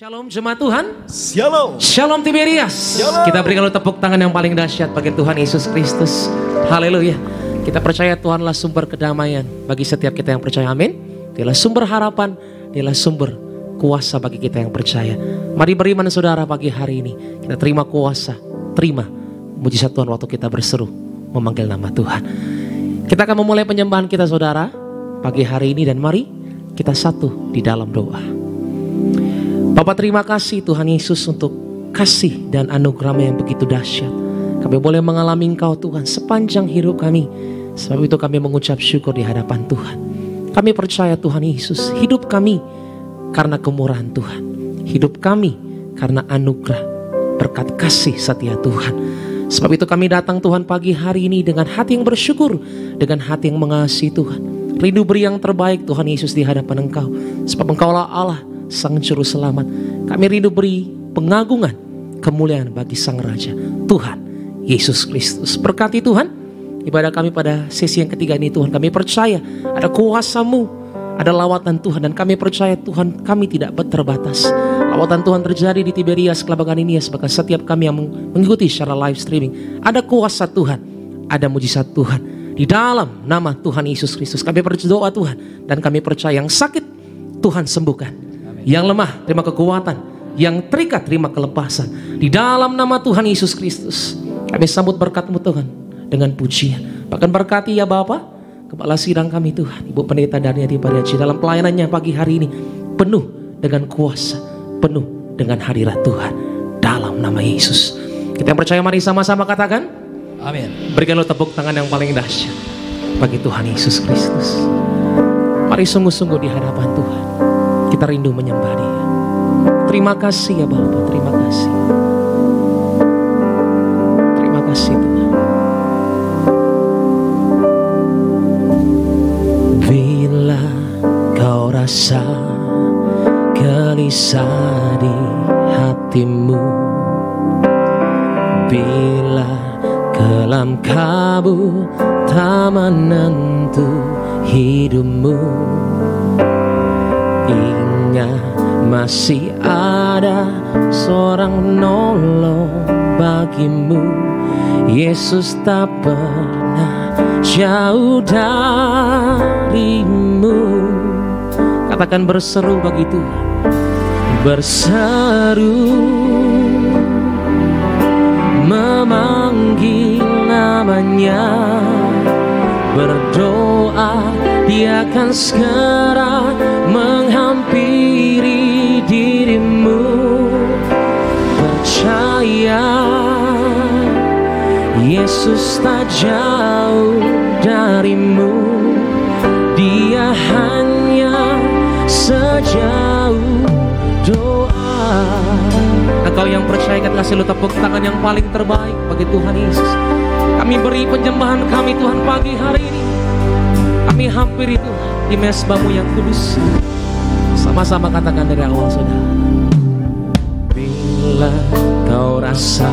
Shalom jemaat Tuhan. Shalom. Shalom Tiberias. Shalom. Kita berikan tepuk tangan yang paling dahsyat bagi Tuhan Yesus Kristus. Haleluya. Kita percaya Tuhanlah sumber kedamaian bagi setiap kita yang percaya. Amin. Dialah sumber harapan, dialah sumber kuasa bagi kita yang percaya. Mari beriman saudara pagi hari ini. Kita terima kuasa, terima mujizat Tuhan waktu kita berseru memanggil nama Tuhan. Kita akan memulai penyembahan kita saudara pagi hari ini, dan mari kita satu di dalam doa. Bapak, terima kasih Tuhan Yesus untuk kasih dan anugerah-Mu yang begitu dahsyat. Kami boleh mengalami Engkau Tuhan sepanjang hidup kami. Sebab itu kami mengucap syukur di hadapan Tuhan. Kami percaya Tuhan Yesus, hidup kami karena kemurahan Tuhan. Hidup kami karena anugerah berkat kasih setia Tuhan. Sebab itu kami datang Tuhan pagi hari ini dengan hati yang bersyukur, dengan hati yang mengasihi Tuhan. Rindu beri yang terbaik Tuhan Yesus di hadapan Engkau. Sebab Engkaulah Allah, Sang Juru Selamat. Kami rindu beri pengagungan, kemuliaan bagi Sang Raja, Tuhan Yesus Kristus. Berkati Tuhan ibadah kami pada sesi yang ketiga ini Tuhan. Kami percaya ada kuasa-Mu, ada lawatan Tuhan, dan kami percaya Tuhan kami tidak terbatas. Lawatan Tuhan terjadi di Tiberias Kelabakan ini ya, sebagai setiap kami yang mengikuti secara live streaming. Ada kuasa Tuhan, ada mujizat Tuhan di dalam nama Tuhan Yesus Kristus. Kami berdoa Tuhan, dan kami percaya yang sakit Tuhan sembuhkan. Yang lemah terima kekuatan, yang terikat terima kelepasan. Di dalam nama Tuhan Yesus Kristus kami sambut berkat-Mu Tuhan dengan pujian. Bahkan berkati ya Bapa Kepala Sidang kami Tuhan, Ibu Pendeta Daniati Pariaji, dalam pelayanannya pagi hari ini penuh dengan kuasa, penuh dengan hadirat Tuhan dalam nama Yesus. Kita yang percaya mari sama-sama katakan amin. Berikanlah tepuk tangan yang paling dahsyat bagi Tuhan Yesus Kristus. Mari sungguh-sungguh di hadapan Tuhan. Kita rindu menyembah Dia. Terima kasih ya Bapa, terima kasih. Terima kasih Tuhan. Bila kau rasa gelisah di hatimu, bila kelam kabut tak menentu hidupmu, ingat masih ada seorang penolong bagimu. Yesus tak pernah jauh darimu. Katakan berseru bagi Tuhan. Berseru memanggil namanya, berdoa Dia akan segera menghampiri dirimu. Percaya Yesus tak jauh darimu. Dia hanya sejauh doa. Engkau yang percaya kan kasih lu tepuk tangan yang paling terbaik bagi Tuhan Yesus. Kami beri penyembahan kami Tuhan pagi hari ini. Kami hampiri Tuhan di mezbah-Mu yang kudus. Sama-sama katakan dari awal saudara. Bila kau rasa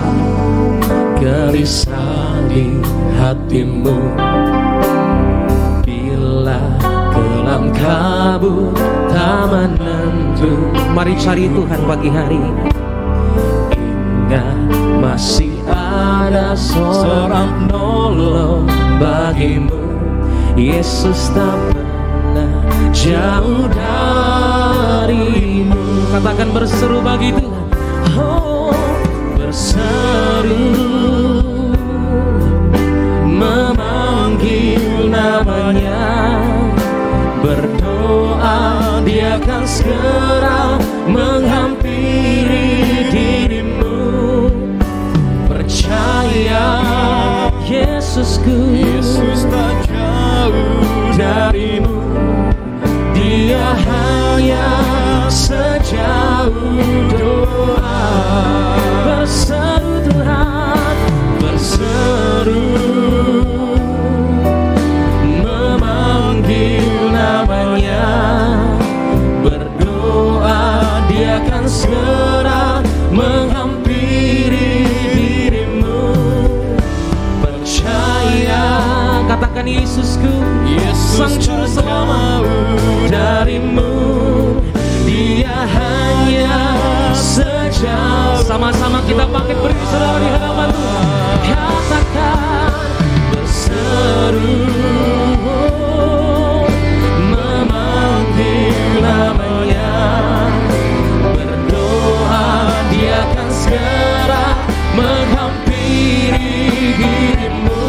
gelisah di hatimu, bila kelam kabut tak menentu, mari cari Tuhan pagi hari ini. Ingat masih ada seorang penolong bagimu. Yesus tak pernah jauh darimu. Katakan berseru bagi Tuhan. Oh, berseru memanggil namanya, berdoa Dia akan segera menghampiri dirimu. Percaya Yesusku, Yesus tak jauh darimu. Dia hanya sejauh doa. Berseru Tuhan, berseru memanggil namanya, berdoa Dia akan segera menghampiri dirimu. Percaya, katakan Yesusku, Sang Juru Selamat darimu. Dia hanya jauh. Sama-sama kita bangkit berdiri saudara di hadapan Tuhan. Katakan berseru, memanggil namanya, berdoa Dia akan segera menghampiri dirimu.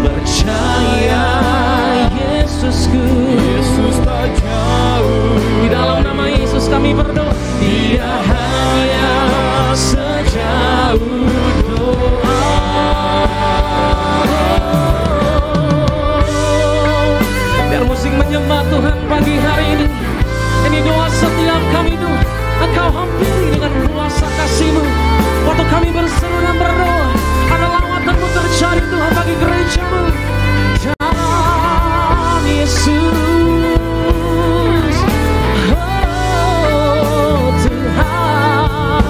Percaya Yesusku, Yesus tak jauh. Di dalam nama Yesus kami berdoa. Dia hanya sejauh doa. Biar musik menyembah Tuhan pagi hari ini. Ini doa setiap kami Tuhan. Engkau hampiri dengan kuasa kasih-Mu. Waktu kami berseru dan berdoa, ada lawatan-Mu terjadi Tuhan bagi gereja-Mu. Dalam Yesus, oh Tuhan.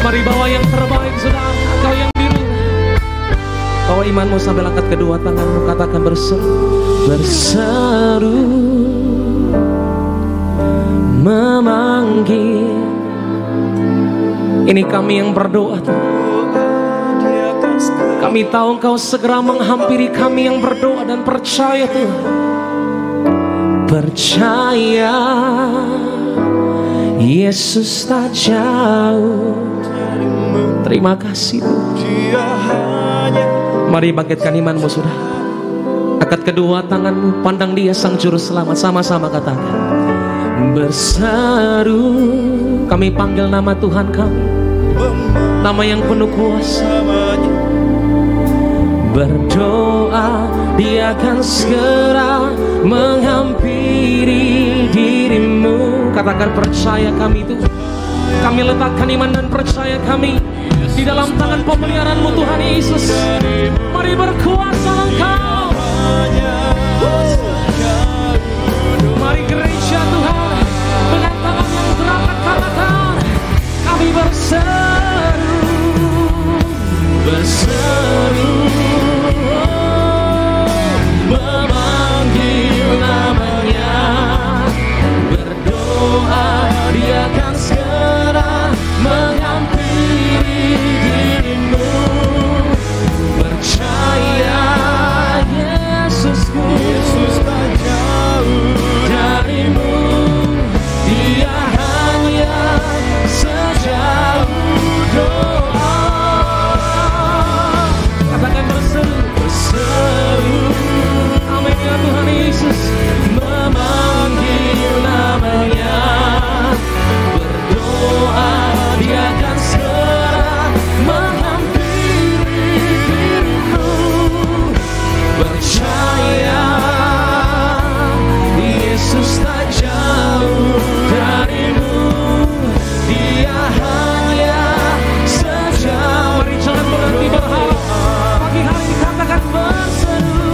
Mari bawa yang terbaik saudara, engkau yang biru. Bawa imanmu sambil angkat kedua tanganmu, katakan berseru. Berseru, memanggil. Ini kami yang berdoa Tuhan. Kami tahu Engkau segera menghampiri kami yang berdoa dan percaya Tuhan. Percaya Yesus tak jauh. Terima kasih Tuhan. Mari bangkitkan imanmu sudah. Angkat kedua tanganmu, pandang Dia Sang Juru Selamat. Sama-sama katakan. Berseru, kami panggil nama Tuhan kami, nama yang penuh kuasa. berdoa Dia akan segera menghampiri dirimu. Katakan percaya kami itu. Kami letakkan iman dan percaya kami di dalam tangan pemeliharaanmu Tuhan Yesus. Mari berkuasa Engkau. Mari gereja Tuhan dengan tangan yang terangkat katakan kami berseru, berseru, memanggil namanya, berdoa Dia akan segera menghampiri dirimu. Percaya Yesusku, Yesus tak jauh darimu. Dia hanya sejauh doa. katakan berseru, Berseru, amin ya Tuhan Yesus. memanggil namanya, berdoa Dia akan segera menghampiri dirimu. Percaya Yesus tak jauh darimu. Dia hanya sejauh. Mari jangan berhenti berharap. Pagi hari ini katakan Berseru,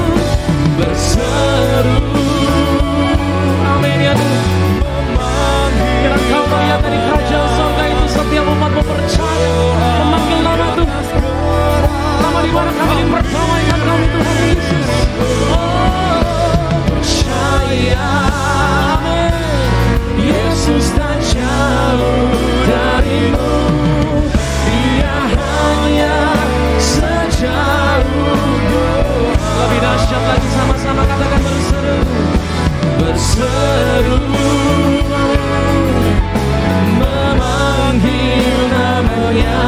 berseru, amin ya Tuhan. Biar Engkau melihat dari kerajaan surga itu setiap umat-Mu percaya memanggil nama Tuhan. Nama di mana kami diperdamaikan kami Tuhan Yesus. percaya Yesus tak jauh darimu. Dia hanya sejauh doa. Lebih dahsyat lagi sama-sama katakan berseru. Berseru, memanggil namanya,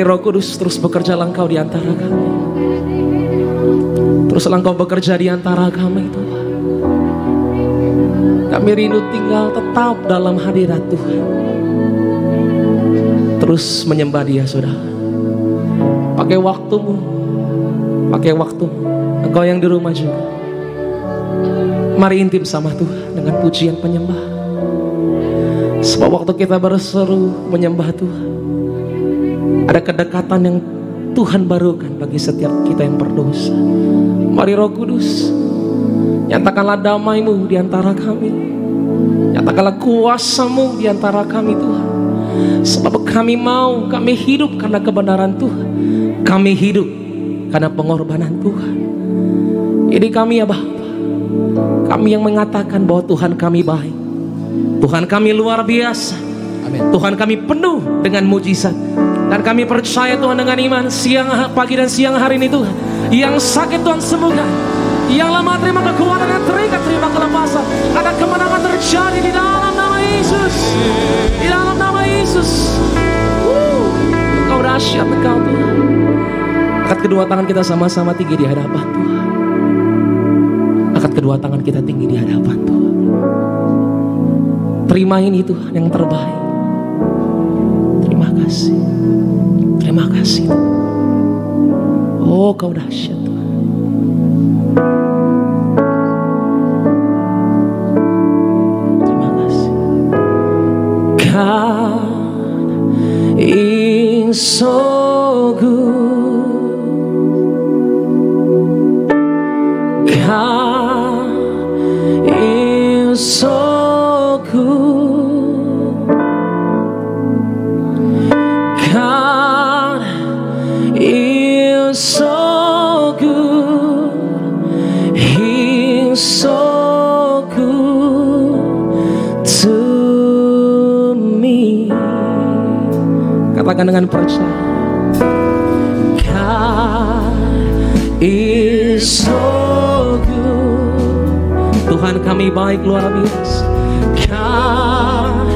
Mari Roh Kudus terus bekerjalah Engkau di antara kami. Teruslah Engkau bekerja di antara kami Tuhan. Kami rindu tinggal tetap dalam hadirat Tuhan. Terus menyembah Dia saudara. Pakai waktumu. Pakai waktumu. Engkau yang di rumah juga. Mari intim sama Tuhan dengan pujian penyembah. Sebab waktu kita berseru menyembah Tuhan, ada kedekatan yang Tuhan barukan bagi setiap kita yang berdosa. Mari Roh Kudus, nyatakanlah damai-Mu di antara kami. Nyatakanlah kuasa-Mu di antara kami Tuhan. Sebab kami mau, kami hidup karena kebenaran Tuhan. Kami hidup karena pengorbanan Tuhan. Ini kami ya Bapa, kami yang mengatakan bahwa Tuhan kami baik, Tuhan kami luar biasa. Amin. Tuhan kami penuh dengan mujizat. Dan kami percaya Tuhan dengan iman, pagi dan siang hari ini Tuhan, yang sakit Tuhan sembuhkan, yang lemah terima kekuatan, yang terikat terima kelepasan. Ada kemenangan terjadi di dalam nama Yesus. Di dalam nama Yesus. Engkau dahsyat Engkau Tuhan. Angkat kedua tangan kita sama-sama tinggi di hadapan Tuhan. Angkat kedua tangan kita tinggi di hadapan Tuhan. Terima ini Tuhan yang terbaik. Terima kasih. Terima kasih. Oh, Kau dahsyat Tuhan. Terima kasih. God is so good. God is so good. God is so good. He's so good to me. Katakan dengan percaya. God is so good. Tuhan kami baik luar biasa. God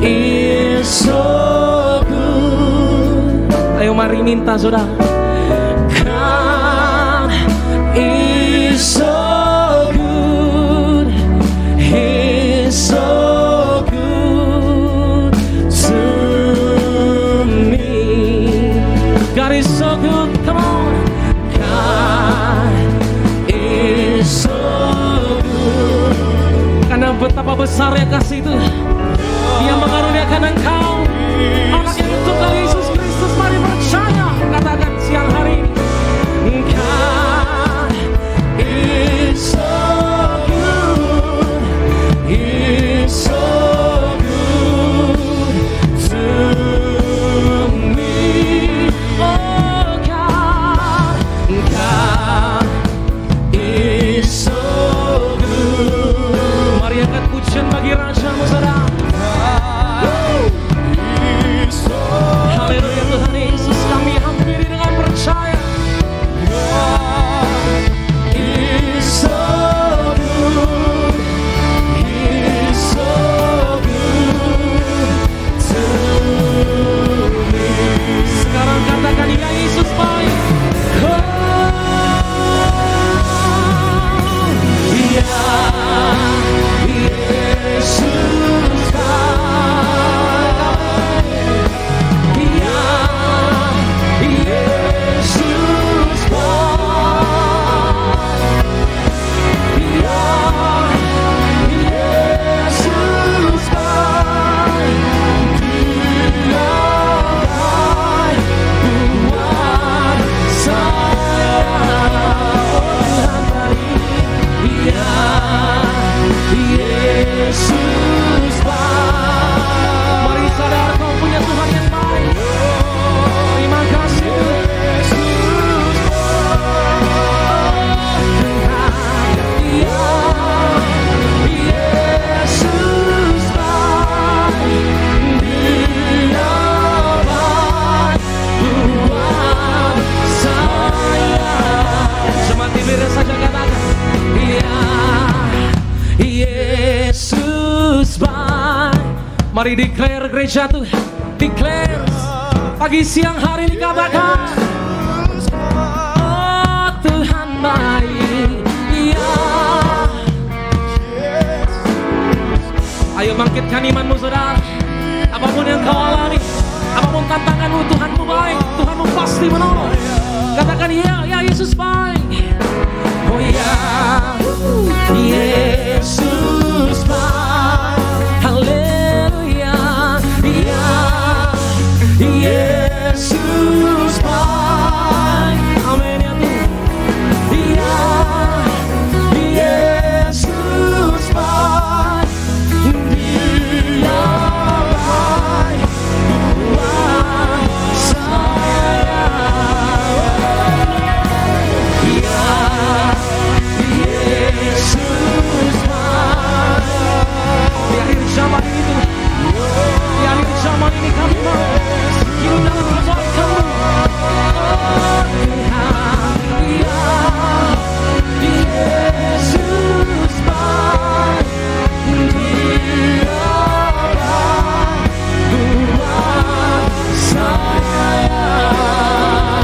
is so good. Ayo mari minta saudara. God is so good. He's so good to me. God is so good. Come on. God is so good. Karena betapa besarnya kasih itu, Dia mengaruniakan engkau, anak yang tunggal Yesus Kristus. Mari percaya, katakan siang hari ini. God is so good. He's so good to me. Oh God, God is so good. Mari angkat pujian bagi Raja-Mu saudara. Haleluya Tuhan Yesus, kami hampiri dengan percaya. God is so good. He's so good to me. Sekarang katakan ya Yesus baik. Oh, ya Yesus baik. Mari sadar kau punya Tuhan yang baik. Terima kasih Yesus baik. Dia baik buat saya. Cuma tidur saja katakan Yesus baik. Mari declare gereja Tuhan. Declare Pagi siang hari dikatakan, oh Tuhan baik, ya. Ayo bangkitkan imanmu saudara. Apapun yang kau alami, apapun tantanganmu, Tuhanmu baik, Tuhanmu pasti menolong. Katakan ya Yesus baik. Oh ya, Yesus baik. Haleluya, ya Yesus baik. Amin ya Tuhan. Ya Yesus baik. Dia baik buat saya. Ya Yesus baik. Di akhir zaman itu, di akhir zaman ini kami mau hidup dalam kebaikan-Mu. Oh Tuhan, ya Yesus baik. Dia baik buat saya. Ya Yesus baik.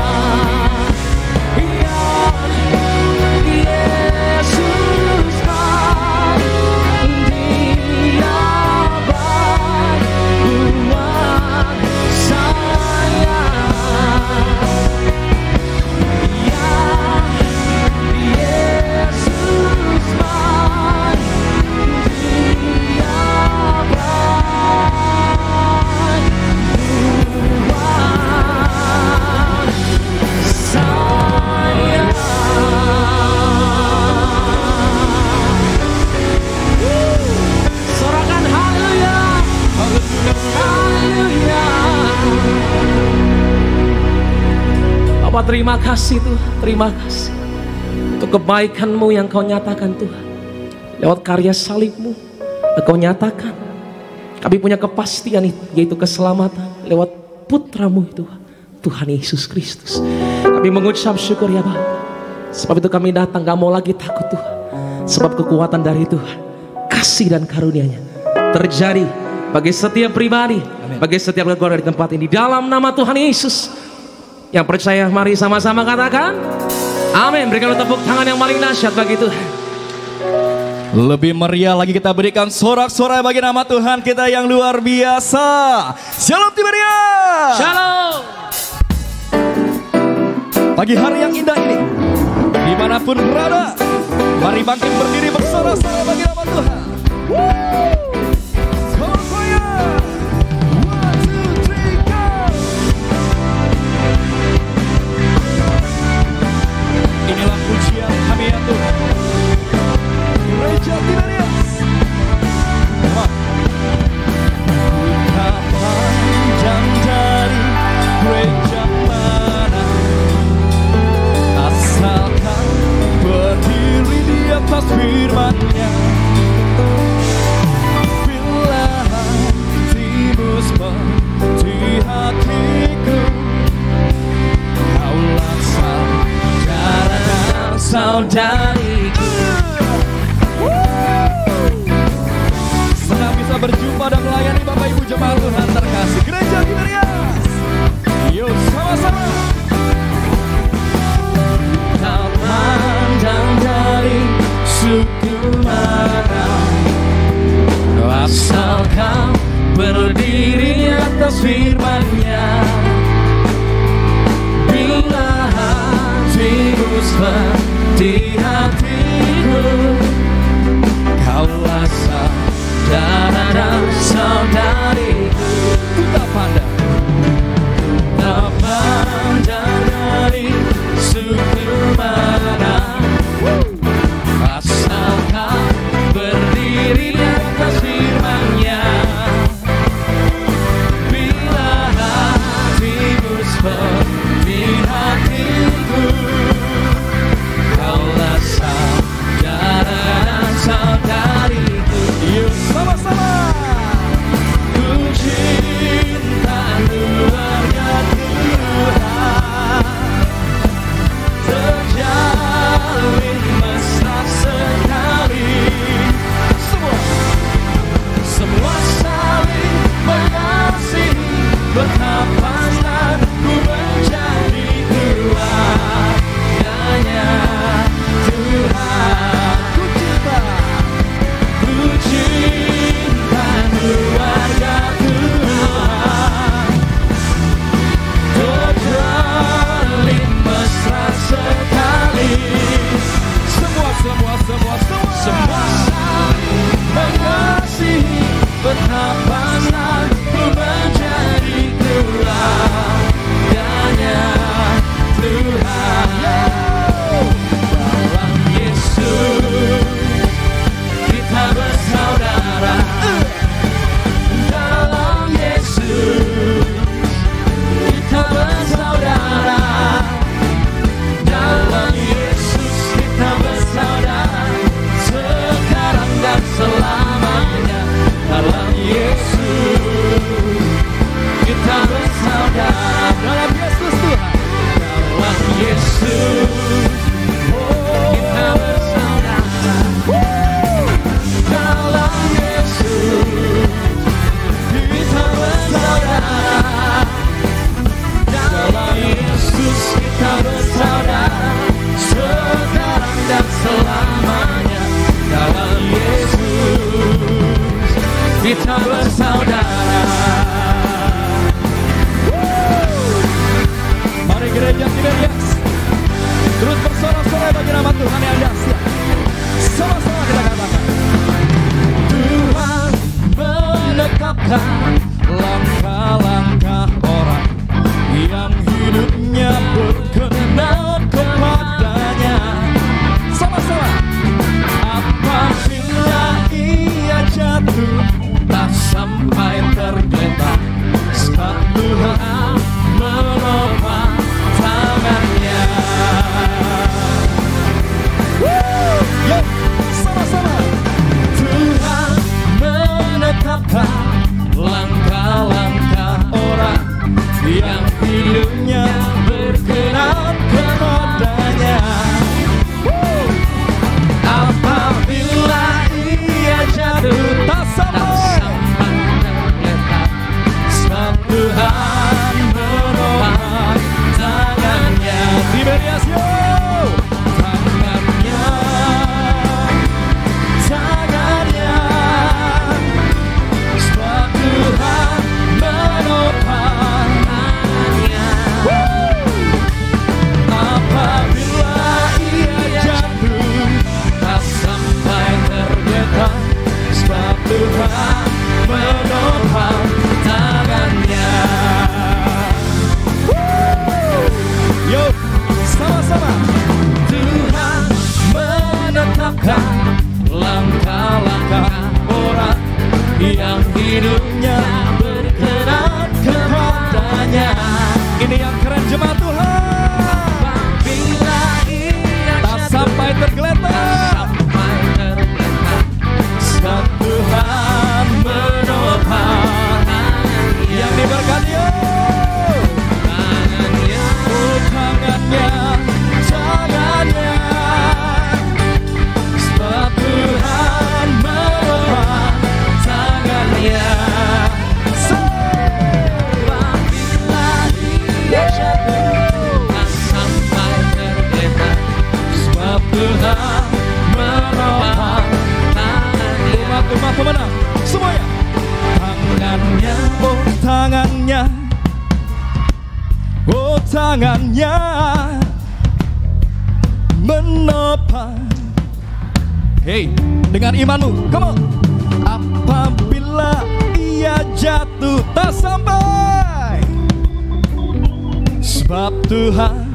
Dia baik buat saya. Ya Yesus baik. Dia sorakan haleluya, haleluya. Bapak terima kasih Tuhan, terima kasih untuk kebaikan-Mu yang Kau nyatakan Tuhan. Lewat karya salib-Mu Kau nyatakan kami punya kepastian yaitu keselamatan lewat Putra-Mu Tuhan, Tuhan Yesus Kristus. Kami mengucap syukur ya Bapa. Sebab itu kami datang gak mau lagi takut Tuhan. Sebab kekuatan dari Tuhan, kasih dan karunia-Nya terjadi bagi setiap pribadi, bagi setiap keluarga di tempat ini. Dalam nama Tuhan Yesus. Yang percaya mari sama-sama katakan amin. Berikan tepuk tangan yang paling dahsyat bagi Tuhan. Lebih meriah lagi kita berikan sorak-sorai bagi nama Tuhan kita yang luar biasa. Shalom Tiberias. Shalom. Pagi hari yang indah ini, dimanapun berada, mari bangkit berdiri bersorak-sorai bagi nama Tuhan. Sorak-sorai. 1, 2, 3, go. Inilah pujian kami ya Tuhan. Gereja Tiberias. Buka panjang dari gereja mana, asalkan berdiri di atas firman-Nya. Bila hatimu seperti hatiku, kaulah saudara dan saudariku. Senang bisa berjumpa dan melayani Bapak Ibu jemaat Tuhan terkasih Gereja Tiberias. Yuk sama-sama. Kau pandang dari suku mana, asal kau berdiri di atas firman-Nya. Bila hatimu seperti hatiku, kaulah saudara dan saudariku. Ku tak pandang dari suku mana, asal kau berdiri di atas firman-Nya. Bila hatimu seperti hatiku, kaulah saudara kita bersaudara. Mari gereja Tiberias terus bersorak-sorai bagi nama Tuhan yang dahsyat. Sama-sama kita katakan, Tuhan menetapkan langkah-langkah orang yang hidupnya berkenan kepadanya. Sama-sama. Apabila ia jatuh tak sampai tergeletak, sebab Tuhan menopang tangannya. Yuk, sama-sama. Tuhan menetapkan Langkah-langkah orang yang hidupnya berkenan kepadanya. apabila ia jatuh Tak sampai tergeletak, sebab Tuhan menopang tangannya. Tiberias yuk, tangannya, tangannya, sebab Tuhan menopang tangannya. Apabila ia jatuh tak sampai tergeletak, sebab Tuhan menopang tangannya. Yuk, sama-sama. Tuhan menetapkan Langkah-langkah orang yang hidupnya berkenan kepadanya. Ini yang keren jemaat Tuhan. apabila ia Tak sampai tergeletak, sampai tergeletak, sebab Tuhan menopang. Yang diberkati yuk, tangannya oh tangannya, tangannya, sebab Tuhan menopang tangannya. apabila ia jatuh tak sampai tergeletak, Sebab Tuhan menopang tangannya. umat-umat pemenang semuanya. Tangannya, oh tangannya, oh tangannya menopang. Hey, dengan imanmu, come on. Apabila ia jatuh tak sampai, sebab Tuhan.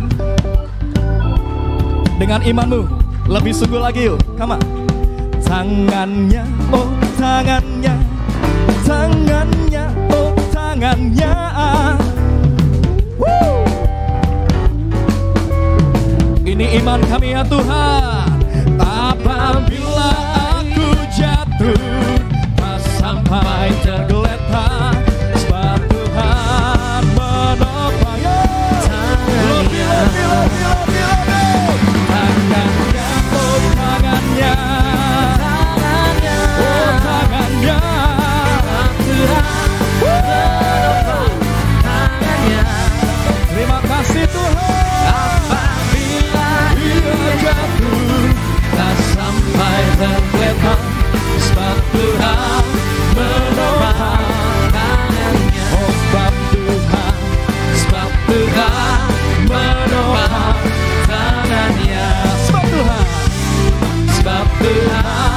Dengan imanmu, lebih sungguh lagi yuk, come on. Tangannya, oh tangannya, tangannya, oh tangannya. Woo! Ini iman kami ya Tuhan. Apabila aku jatuh tak sampai tergeletak, sebab Tuhan menopang. Lebih, tangannya, oh tangannya, oh tangannya, terima kasih Tuhan. Apabila Ia jatuh tak sampai tergeletak, sebab Tuhan menopang. tangannya. Oh sebab Tuhan, Sebab Tuhan menopang tangannya. sebab Tuhan, Sebab Tuhan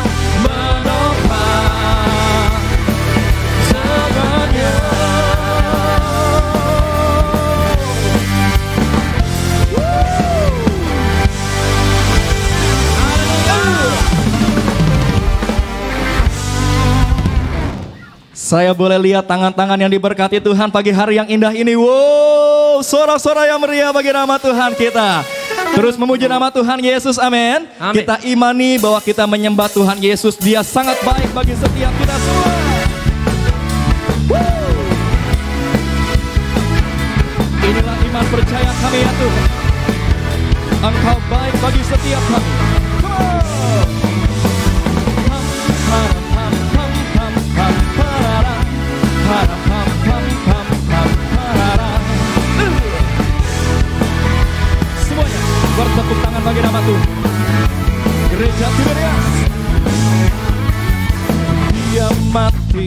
menopang tangannya. saya boleh lihat tangan-tangan yang diberkati Tuhan pagi hari yang indah ini. Wow, sorak-sorai yang meriah bagi nama Tuhan kita. Terus memuji nama Tuhan Yesus, amin. Amin. Kita imani bahwa kita menyembah Tuhan Yesus. Dia sangat baik bagi setiap kita semua. Woo. Inilah iman percaya kami ya Tuhan. Engkau baik bagi setiap kami. Come on. Semuanya bertepuk tangan bagi nama Tuhan. Gereja Tiberias. Dia mati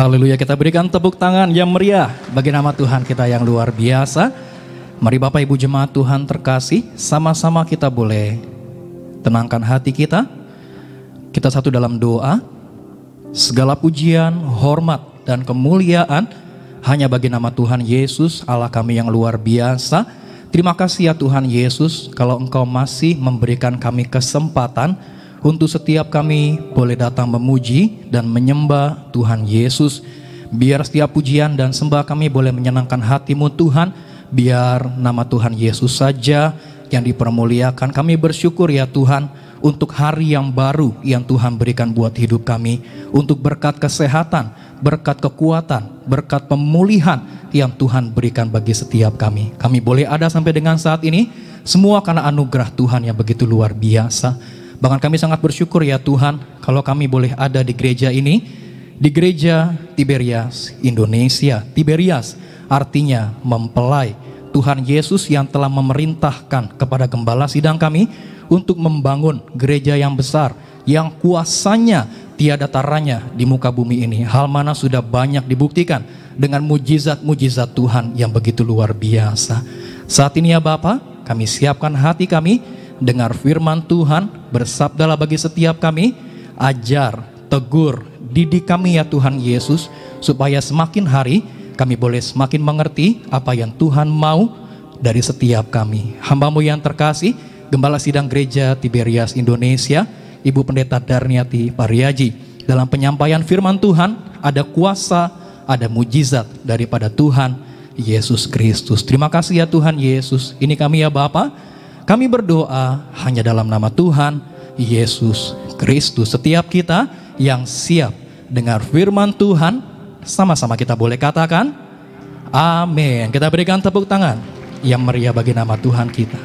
Haleluya, kita berikan tepuk tangan yang meriah bagi nama Tuhan kita yang luar biasa. Mari Bapak Ibu jemaat Tuhan terkasih, sama-sama kita boleh tenangkan hati kita. Kita satu dalam doa. Segala pujian, hormat, dan kemuliaan hanya bagi nama Tuhan Yesus, Allah kami yang luar biasa. Terima kasih ya Tuhan Yesus, kalau Engkau masih memberikan kami kesempatan untuk setiap kami boleh datang memuji dan menyembah Tuhan Yesus. Biar setiap pujian dan sembah kami boleh menyenangkan hati-Mu Tuhan. Biar nama Tuhan Yesus saja yang dipermuliakan. Kami bersyukur ya Tuhan untuk hari yang baru yang Tuhan berikan buat hidup kami. Untuk berkat kesehatan, berkat kekuatan, berkat pemulihan yang Tuhan berikan bagi setiap kami. Kami boleh ada sampai dengan saat ini, semua karena anugerah Tuhan yang begitu luar biasa. Bahkan kami sangat bersyukur ya Tuhan, kalau kami boleh ada di gereja ini, di gereja Tiberias Indonesia. Tiberias artinya mempelai. Tuhan Yesus yang telah memerintahkan kepada gembala sidang kami untuk membangun gereja yang besar, yang kuasanya tiada taranya di muka bumi ini. Hal mana sudah banyak dibuktikan dengan mujizat-mujizat Tuhan yang begitu luar biasa. Saat ini ya Bapa, kami siapkan hati kami, dengar firman Tuhan, bersabdalah bagi setiap kami, ajar, tegur, didik kami ya Tuhan Yesus, supaya semakin hari kami boleh semakin mengerti apa yang Tuhan mau dari setiap kami. Hamba-Mu yang terkasih, Gembala Sidang Gereja Tiberias Indonesia, Ibu Pendeta Darniati Pariaji, dalam penyampaian firman Tuhan ada kuasa, ada mujizat daripada Tuhan Yesus Kristus. Terima kasih ya Tuhan Yesus. Ini kami ya Bapa. Kami berdoa hanya dalam nama Tuhan Yesus Kristus. Setiap kita yang siap dengar firman Tuhan, sama-sama kita boleh katakan amin. Kita berikan tepuk tangan yang meriah bagi nama Tuhan kita.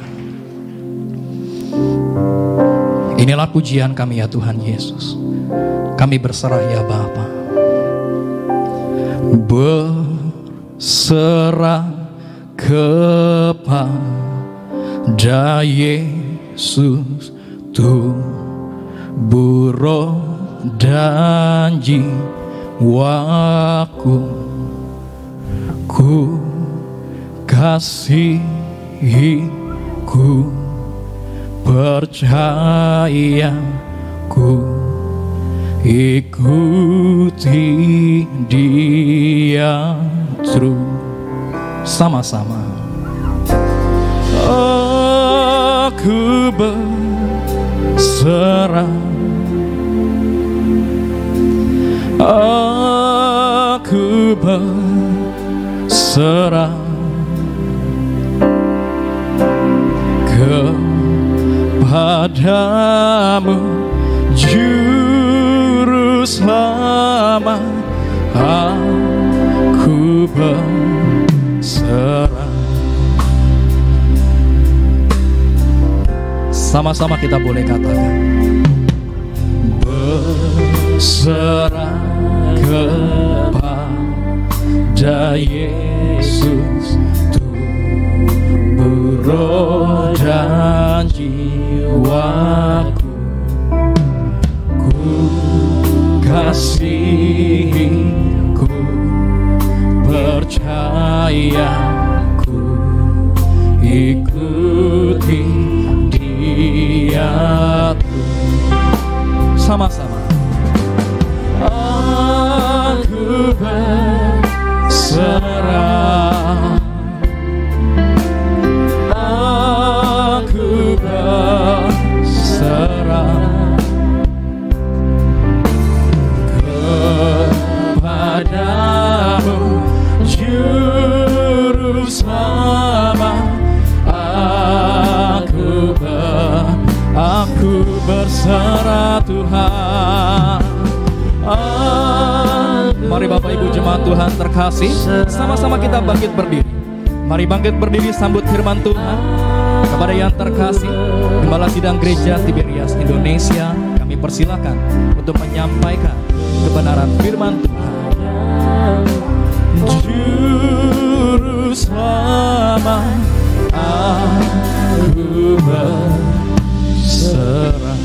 Inilah pujian kami ya Tuhan Yesus. Kami berserah ya Bapa. Berserah kepada Yesus, tubuh, roh, dan jiwaku, ku kasihi, ku percaya, ku ikuti Dia terus. Sama-sama. Aku berserah, aku berserah kepadamu, Juru Selamat. Aku berserah. Sama-sama kita boleh katakan, berserah kepada Yesus, tubuh, roh, dan jiwaku, ku kasihi, ku percaya, ku ikuti Dia. Sama-sama. Aku berserah, aku berserah kepadamu, Juru Selamat. Aku berserah Tuhan. Mari Bapak Ibu jemaat Tuhan terkasih, sama-sama kita bangkit berdiri. Mari bangkit berdiri sambut firman Tuhan. Kepada yang terkasih, Gembala Sidang Gereja Tiberias Indonesia, kami persilakan untuk menyampaikan kebenaran firman Tuhan. Juru Selamat, aku berserah.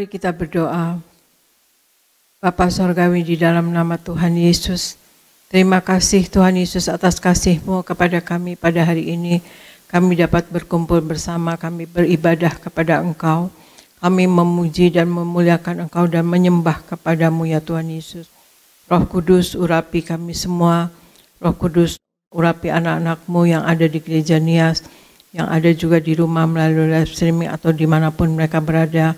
Mari kita berdoa. Bapa Sorgawi, di dalam nama Tuhan Yesus, terima kasih Tuhan Yesus atas kasih-Mu kepada kami pada hari ini. Kami dapat berkumpul bersama, kami beribadah kepada Engkau. Kami memuji dan memuliakan Engkau dan menyembah kepada-Mu ya Tuhan Yesus. Roh Kudus, urapi kami semua. Roh Kudus, urapi anak-anak-Mu yang ada di gereja Nias, yang ada juga di rumah melalui live streaming atau dimanapun mereka berada.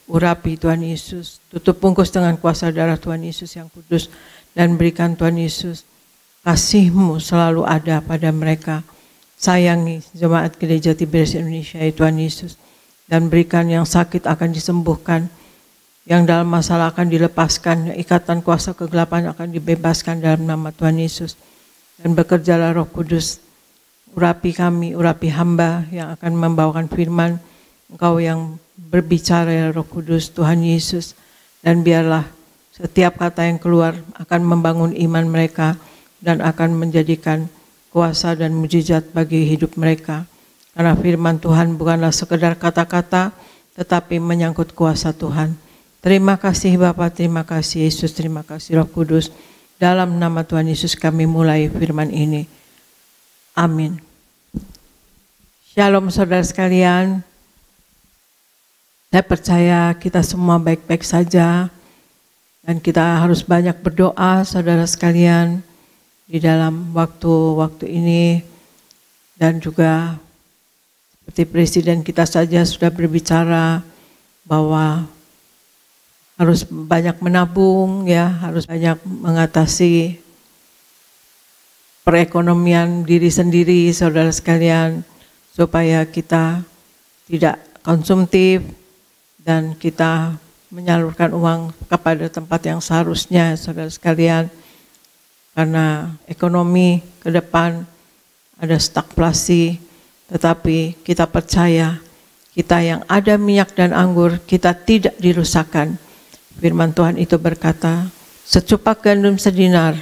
Urapi Tuhan Yesus, tutup bungkus dengan kuasa darah Tuhan Yesus yang kudus, dan berikan Tuhan Yesus kasih-Mu selalu ada pada mereka. Sayangi jemaat gereja Tiberias Indonesia ya Tuhan Yesus, dan berikan yang sakit akan disembuhkan, yang dalam masalah akan dilepaskan, ikatan kuasa kegelapan akan dibebaskan dalam nama Tuhan Yesus. Dan bekerjalah Roh Kudus, urapi kami, urapi hamba yang akan membawakan firman. Engkau yang berbicara ya Roh Kudus, Tuhan Yesus, dan biarlah setiap kata yang keluar akan membangun iman mereka dan akan menjadikan kuasa dan mujizat bagi hidup mereka. Karena firman Tuhan bukanlah sekedar kata-kata, tetapi menyangkut kuasa Tuhan. Terima kasih Bapa, terima kasih Yesus, terima kasih Roh Kudus. Dalam nama Tuhan Yesus kami mulai firman ini. Amin. Shalom saudara sekalian. Saya percaya kita semua baik-baik saja, dan kita harus banyak berdoa saudara sekalian di dalam waktu-waktu ini. Dan juga seperti Presiden kita saja sudah berbicara bahwa harus banyak menabung ya, harus banyak mengatasi perekonomian diri sendiri saudara sekalian, supaya kita tidak konsumtif dan kita menyalurkan uang kepada tempat yang seharusnya saudara sekalian. Karena ekonomi ke depan ada stagflasi, tetapi kita percaya kita yang ada minyak dan anggur, kita tidak dirusakkan. Firman Tuhan itu berkata, secupak gandum sedinar,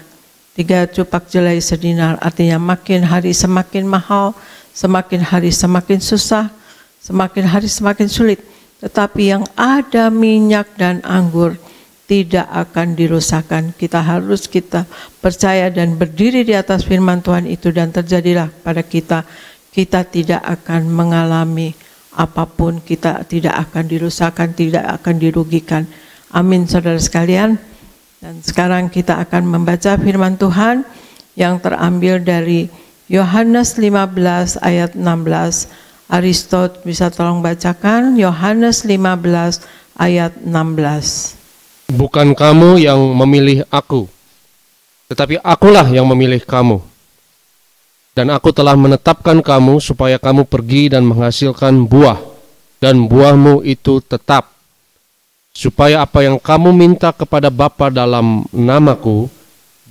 3 cupak jelai sedinar. Artinya makin hari semakin mahal, semakin hari semakin susah, semakin hari semakin sulit. Tetapi yang ada minyak dan anggur tidak akan dirusakkan. Kita percaya dan berdiri di atas firman Tuhan itu, dan terjadilah pada kita. Kita tidak akan mengalami apapun, kita tidak akan dirusakkan, tidak akan dirugikan. Amin saudara sekalian. Dan sekarang kita akan membaca firman Tuhan yang terambil dari Yohanes 15 ayat 16. Aristot bisa tolong bacakan Yohanes 15 ayat 16. Bukan kamu yang memilih aku, tetapi akulah yang memilih kamu. Dan aku telah menetapkan kamu supaya kamu pergi dan menghasilkan buah, dan buahmu itu tetap. Supaya apa yang kamu minta kepada Bapa dalam namaku,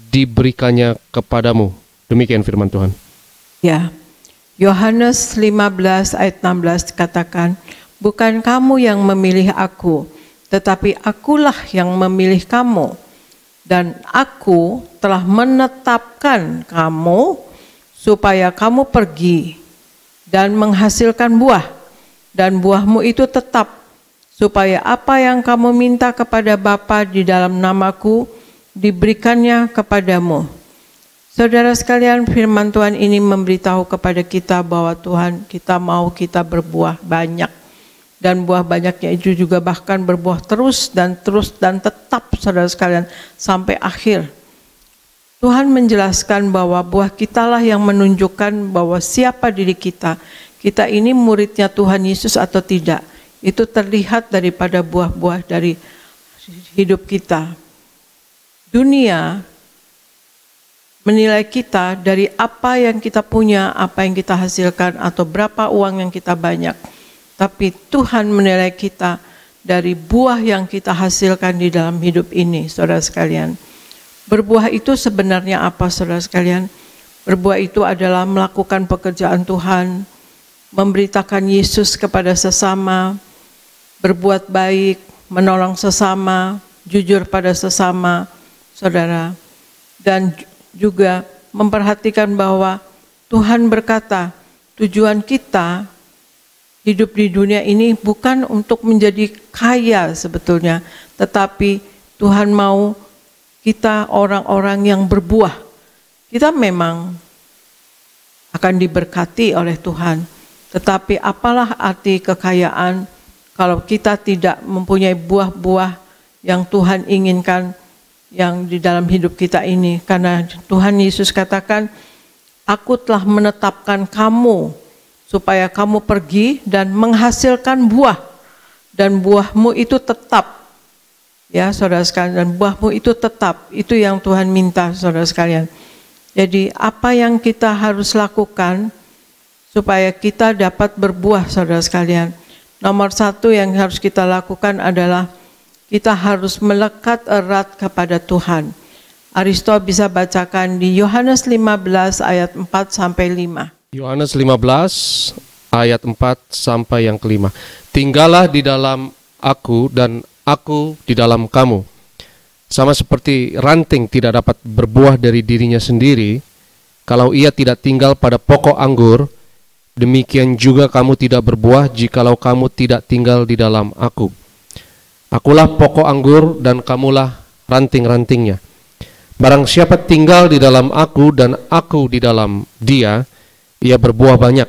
diberikannya kepadamu. Demikian firman Tuhan. Ya, Yohanes 15 ayat 16 katakan, bukan kamu yang memilih aku, tetapi akulah yang memilih kamu. Dan aku telah menetapkan kamu supaya kamu pergi dan menghasilkan buah, dan buahmu itu tetap, supaya apa yang kamu minta kepada Bapa di dalam namaku, diberikannya kepadamu. Saudara sekalian, firman Tuhan ini memberitahu kepada kita bahwa Tuhan kita mau kita berbuah banyak. Dan buah banyaknya itu juga bahkan berbuah terus dan tetap saudara sekalian sampai akhir. Tuhan menjelaskan bahwa buah kitalah yang menunjukkan bahwa siapa diri kita. Kita ini muridnya Tuhan Yesus atau tidak. Itu terlihat daripada buah-buah dari hidup kita. Dunia menilai kita dari apa yang kita punya, apa yang kita hasilkan, atau berapa uang yang kita banyak. Tapi Tuhan menilai kita dari buah yang kita hasilkan di dalam hidup ini, saudara sekalian. Berbuah itu sebenarnya apa, saudara sekalian? Berbuah itu adalah melakukan pekerjaan Tuhan, memberitakan Yesus kepada sesama, berbuat baik, menolong sesama, jujur pada sesama, saudara. Dan juga memperhatikan bahwa Tuhan berkata, tujuan kita hidup di dunia ini bukan untuk menjadi kaya sebetulnya, tetapi Tuhan mau kita orang-orang yang berbuah. Kita memang akan diberkati oleh Tuhan, tetapi apalah arti kekayaan kalau kita tidak mempunyai buah-buah yang Tuhan inginkan yang di dalam hidup kita ini. Karena Tuhan Yesus katakan, aku telah menetapkan kamu supaya kamu pergi dan menghasilkan buah, dan buahmu itu tetap. Ya saudara sekalian, dan buahmu itu tetap. Itu yang Tuhan minta saudara sekalian. Jadi apa yang kita harus lakukan supaya kita dapat berbuah saudara sekalian? Nomor satu yang harus kita lakukan adalah kita harus melekat erat kepada Tuhan. Aristo bisa bacakan di Yohanes 15 ayat 4 sampai 5. Yohanes 15 ayat 4 sampai yang kelima. Tinggallah di dalam aku dan aku di dalam kamu. Sama seperti ranting tidak dapat berbuah dari dirinya sendiri, kalau ia tidak tinggal pada pokok anggur, demikian juga kamu tidak berbuah jikalau kamu tidak tinggal di dalam aku. Akulah pokok anggur dan kamulah ranting-rantingnya. Barang siapa tinggal di dalam aku dan aku di dalam dia, ia berbuah banyak.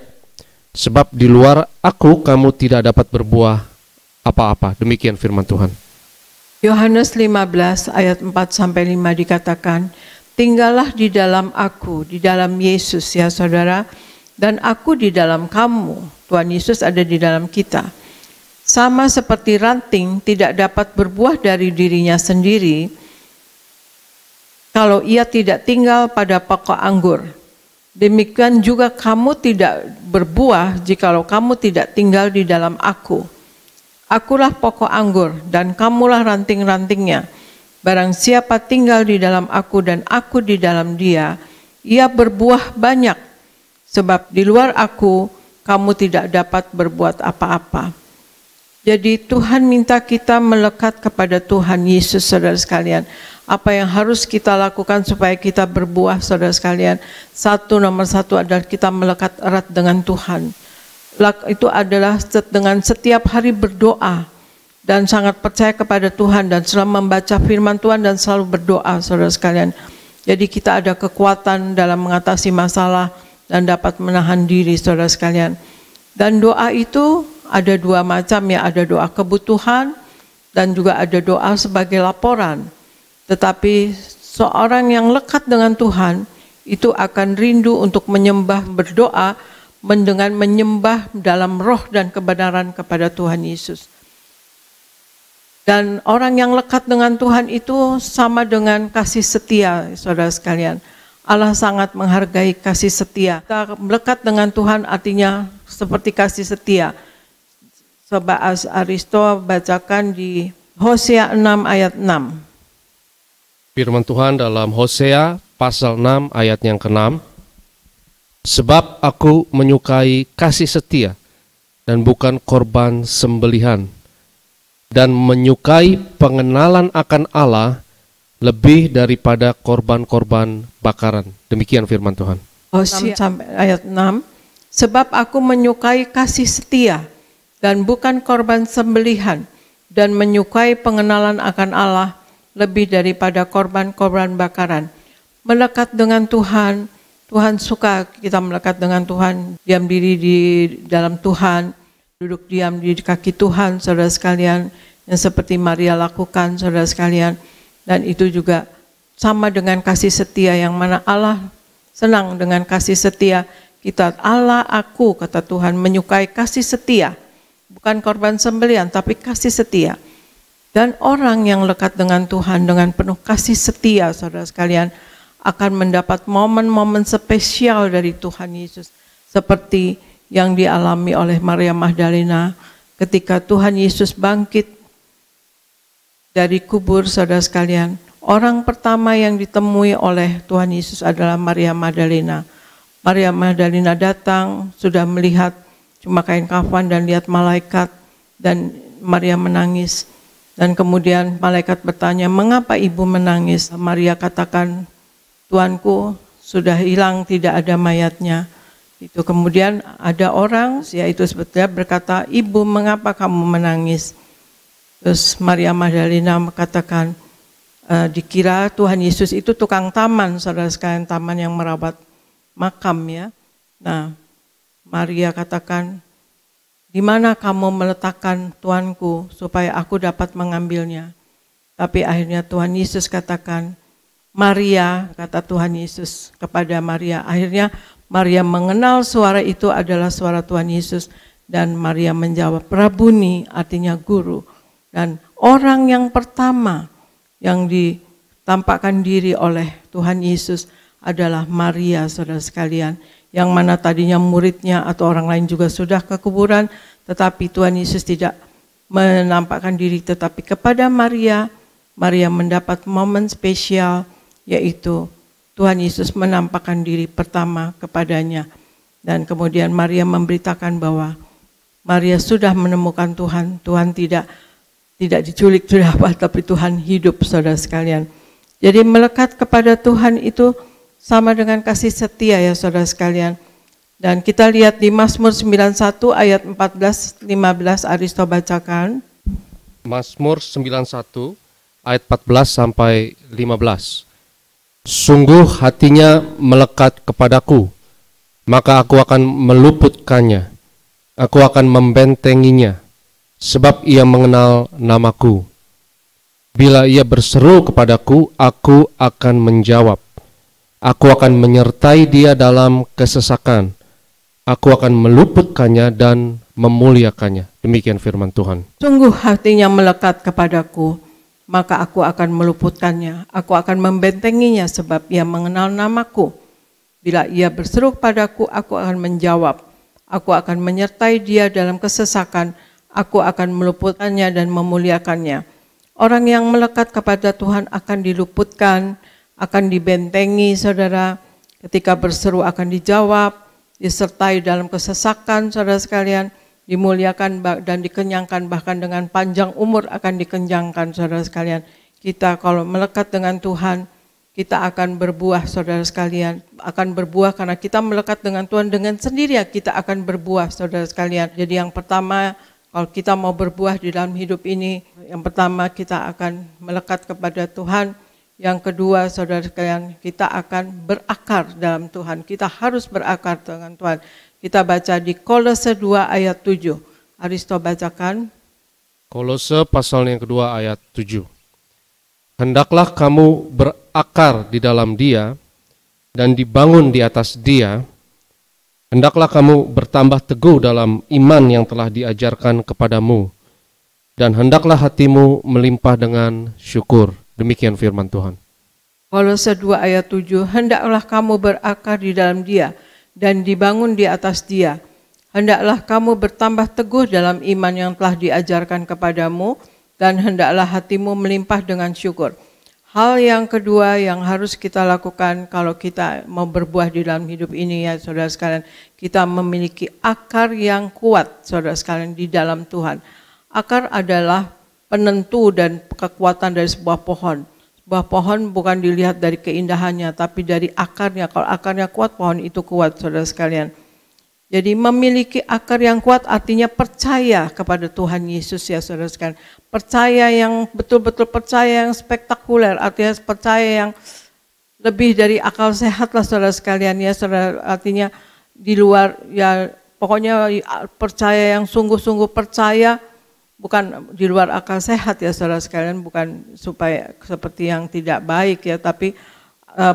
Sebab di luar aku kamu tidak dapat berbuah apa-apa. Demikian firman Tuhan. Yohanes 15 ayat 4 sampai 5 dikatakan, tinggallah di dalam aku, di dalam Yesus ya saudara, dan aku di dalam kamu. Tuhan Yesus ada di dalam kita. Sama seperti ranting tidak dapat berbuah dari dirinya sendiri kalau ia tidak tinggal pada pokok anggur. Demikian juga kamu tidak berbuah jikalau kamu tidak tinggal di dalam aku. Akulah pokok anggur dan kamulah ranting-rantingnya. Barang siapa tinggal di dalam aku dan aku di dalam dia, ia berbuah banyak. Sebab di luar aku, kamu tidak dapat berbuat apa-apa. Jadi Tuhan minta kita melekat kepada Tuhan Yesus, saudara sekalian. Apa yang harus kita lakukan supaya kita berbuah, saudara sekalian? Nomor satu adalah kita melekat erat dengan Tuhan. Itu adalah dengan setiap hari berdoa dan sangat percaya kepada Tuhan dan selalu membaca firman Tuhan dan selalu berdoa, saudara sekalian. Jadi kita ada kekuatan dalam mengatasi masalah dan dapat menahan diri, saudara sekalian. Dan doa itu ada dua macam ya, ada doa kebutuhan dan juga ada doa sebagai laporan. Tetapi seorang yang lekat dengan Tuhan itu akan rindu untuk menyembah, berdoa dengan menyembah dalam roh dan kebenaran kepada Tuhan Yesus. Dan orang yang lekat dengan Tuhan itu sama dengan kasih setia, saudara sekalian. Allah sangat menghargai kasih setia. Kita melekat dengan Tuhan artinya seperti kasih setia. Coba Aristo bacakan di Hosea 6 ayat 6. Firman Tuhan dalam Hosea pasal 6 ayat yang ke-6. Sebab aku menyukai kasih setia dan bukan korban sembelihan, dan menyukai pengenalan akan Allah lebih daripada korban-korban bakaran. Demikian firman Tuhan. Hosea sampai ayat 6. Sebab aku menyukai kasih setia dan bukan korban sembelihan, dan menyukai pengenalan akan Allah lebih daripada korban-korban bakaran. Melekat dengan Tuhan, Tuhan suka kita melekat dengan Tuhan, diam diri di dalam Tuhan, duduk diam di kaki Tuhan, saudara sekalian, yang seperti Maria lakukan, saudara sekalian. Dan itu juga sama dengan kasih setia, yang mana Allah senang dengan kasih setia kita. Allah aku, kata Tuhan, menyukai kasih setia, bukan korban sembelihan, tapi kasih setia. Dan orang yang lekat dengan Tuhan dengan penuh kasih setia, saudara sekalian, akan mendapat momen-momen spesial dari Tuhan Yesus. Seperti yang dialami oleh Maria Magdalena ketika Tuhan Yesus bangkit dari kubur, saudara sekalian. Orang pertama yang ditemui oleh Tuhan Yesus adalah Maria Magdalena. Maria Magdalena datang, sudah melihat cuma kain kafan dan lihat malaikat, dan Maria menangis. Dan kemudian malaikat bertanya, mengapa ibu menangis? Maria katakan, Tuanku, sudah hilang, tidak ada mayatnya. Itu kemudian ada orang, yaitu sebetulnya berkata, "Ibu, mengapa kamu menangis?" Terus Maria Magdalena mengatakan, dikira Tuhan Yesus itu tukang taman, saudara sekalian, taman yang merawat makam ya. Nah, Maria katakan, "Di mana kamu meletakkan Tuanku supaya aku dapat mengambilnya?" Tapi akhirnya Tuhan Yesus katakan, "Maria," kata Tuhan Yesus kepada Maria. Akhirnya Maria mengenal suara itu adalah suara Tuhan Yesus, dan Maria menjawab, "Rabuni," artinya guru. Dan orang yang pertama yang ditampakkan diri oleh Tuhan Yesus adalah Maria, saudara sekalian, yang mana tadinya muridnya atau orang lain juga sudah ke kuburan, tetapi Tuhan Yesus tidak menampakkan diri, tetapi kepada Maria, Maria mendapat momen spesial, yaitu Tuhan Yesus menampakkan diri pertama kepadanya. Dan kemudian Maria memberitakan bahwa Maria sudah menemukan Tuhan. Tuhan tidak diculik, tidak apa, tapi Tuhan hidup, saudara sekalian. Jadi melekat kepada Tuhan itu sama dengan kasih setia ya, saudara sekalian. Dan kita lihat di Mazmur 91 ayat 14-15, Aristo bacakan. Mazmur 91 ayat 14 sampai 15. Sungguh hatinya melekat kepadaku, maka aku akan meluputkannya. Aku akan membentenginya, sebab ia mengenal namaku. Bila ia berseru kepadaku, aku akan menjawab. Aku akan menyertai dia dalam kesesakan. Aku akan meluputkannya dan memuliakannya. Demikian firman Tuhan. Sungguh hatinya melekat kepadaku, maka aku akan meluputkannya. Aku akan membentenginya sebab ia mengenal namaku. Bila ia berseru padaku, aku akan menjawab. Aku akan menyertai dia dalam kesesakan. Aku akan meluputkannya dan memuliakannya. Orang yang melekat kepada Tuhan akan diluputkan, akan dibentengi, saudara. Ketika berseru akan dijawab, disertai dalam kesesakan, saudara sekalian. Dimuliakan dan dikenyangkan, bahkan dengan panjang umur akan dikenyangkan, saudara sekalian. Kita kalau melekat dengan Tuhan, kita akan berbuah, saudara sekalian. Akan berbuah karena kita melekat dengan Tuhan, dengan sendiri kita akan berbuah, saudara sekalian. Jadi yang pertama, kalau kita mau berbuah di dalam hidup ini, yang pertama kita akan melekat kepada Tuhan. Yang kedua, saudara sekalian, kita akan berakar dalam Tuhan. Kita harus berakar dengan Tuhan. Kita baca di Kolose 2 ayat 7. Aristo bacakan. Kolose pasal yang kedua ayat 7. Hendaklah kamu berakar di dalam Dia dan dibangun di atas Dia. Hendaklah kamu bertambah teguh dalam iman yang telah diajarkan kepadamu. Dan hendaklah hatimu melimpah dengan syukur. Demikian firman Tuhan. Kolose 2 ayat 7. Hendaklah kamu berakar di dalam Dia dan dibangun di atas Dia. Hendaklah kamu bertambah teguh dalam iman yang telah diajarkan kepadamu, dan hendaklah hatimu melimpah dengan syukur. Hal yang kedua yang harus kita lakukan kalau kita mau berbuah di dalam hidup ini ya, saudara sekalian, kita memiliki akar yang kuat, saudara sekalian, di dalam Tuhan. Akar adalah penentu dan kekuatan dari sebuah pohon. Sebuah pohon bukan dilihat dari keindahannya, tapi dari akarnya. Kalau akarnya kuat, pohon itu kuat, saudara sekalian. Jadi memiliki akar yang kuat artinya percaya kepada Tuhan Yesus ya, saudara sekalian. Percaya yang betul-betul percaya yang spektakuler, artinya percaya yang lebih dari akal sehat lah, saudara sekalian ya, saudara. Artinya di luar ya, pokoknya percaya yang sungguh-sungguh percaya. Bukan di luar akal sehat ya, saudara sekalian, bukan supaya seperti yang tidak baik ya, tapi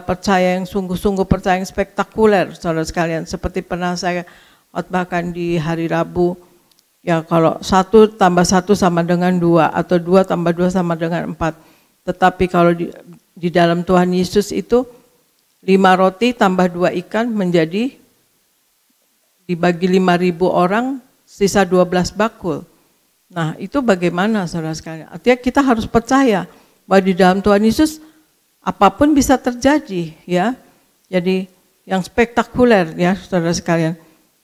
percaya yang sungguh-sungguh, percaya yang spektakuler, saudara sekalian. Seperti pernah saya khotbahkan di hari Rabu, ya kalau 1 tambah 1 sama dengan 2, atau 2 tambah 2 sama dengan 4. Tetapi kalau di dalam Tuhan Yesus itu 5 roti tambah 2 ikan menjadi dibagi 5.000 orang, sisa 12 bakul. Nah itu bagaimana, saudara sekalian? Artinya kita harus percaya bahwa di dalam Tuhan Yesus apapun bisa terjadi ya. Jadi yang spektakuler ya, saudara sekalian.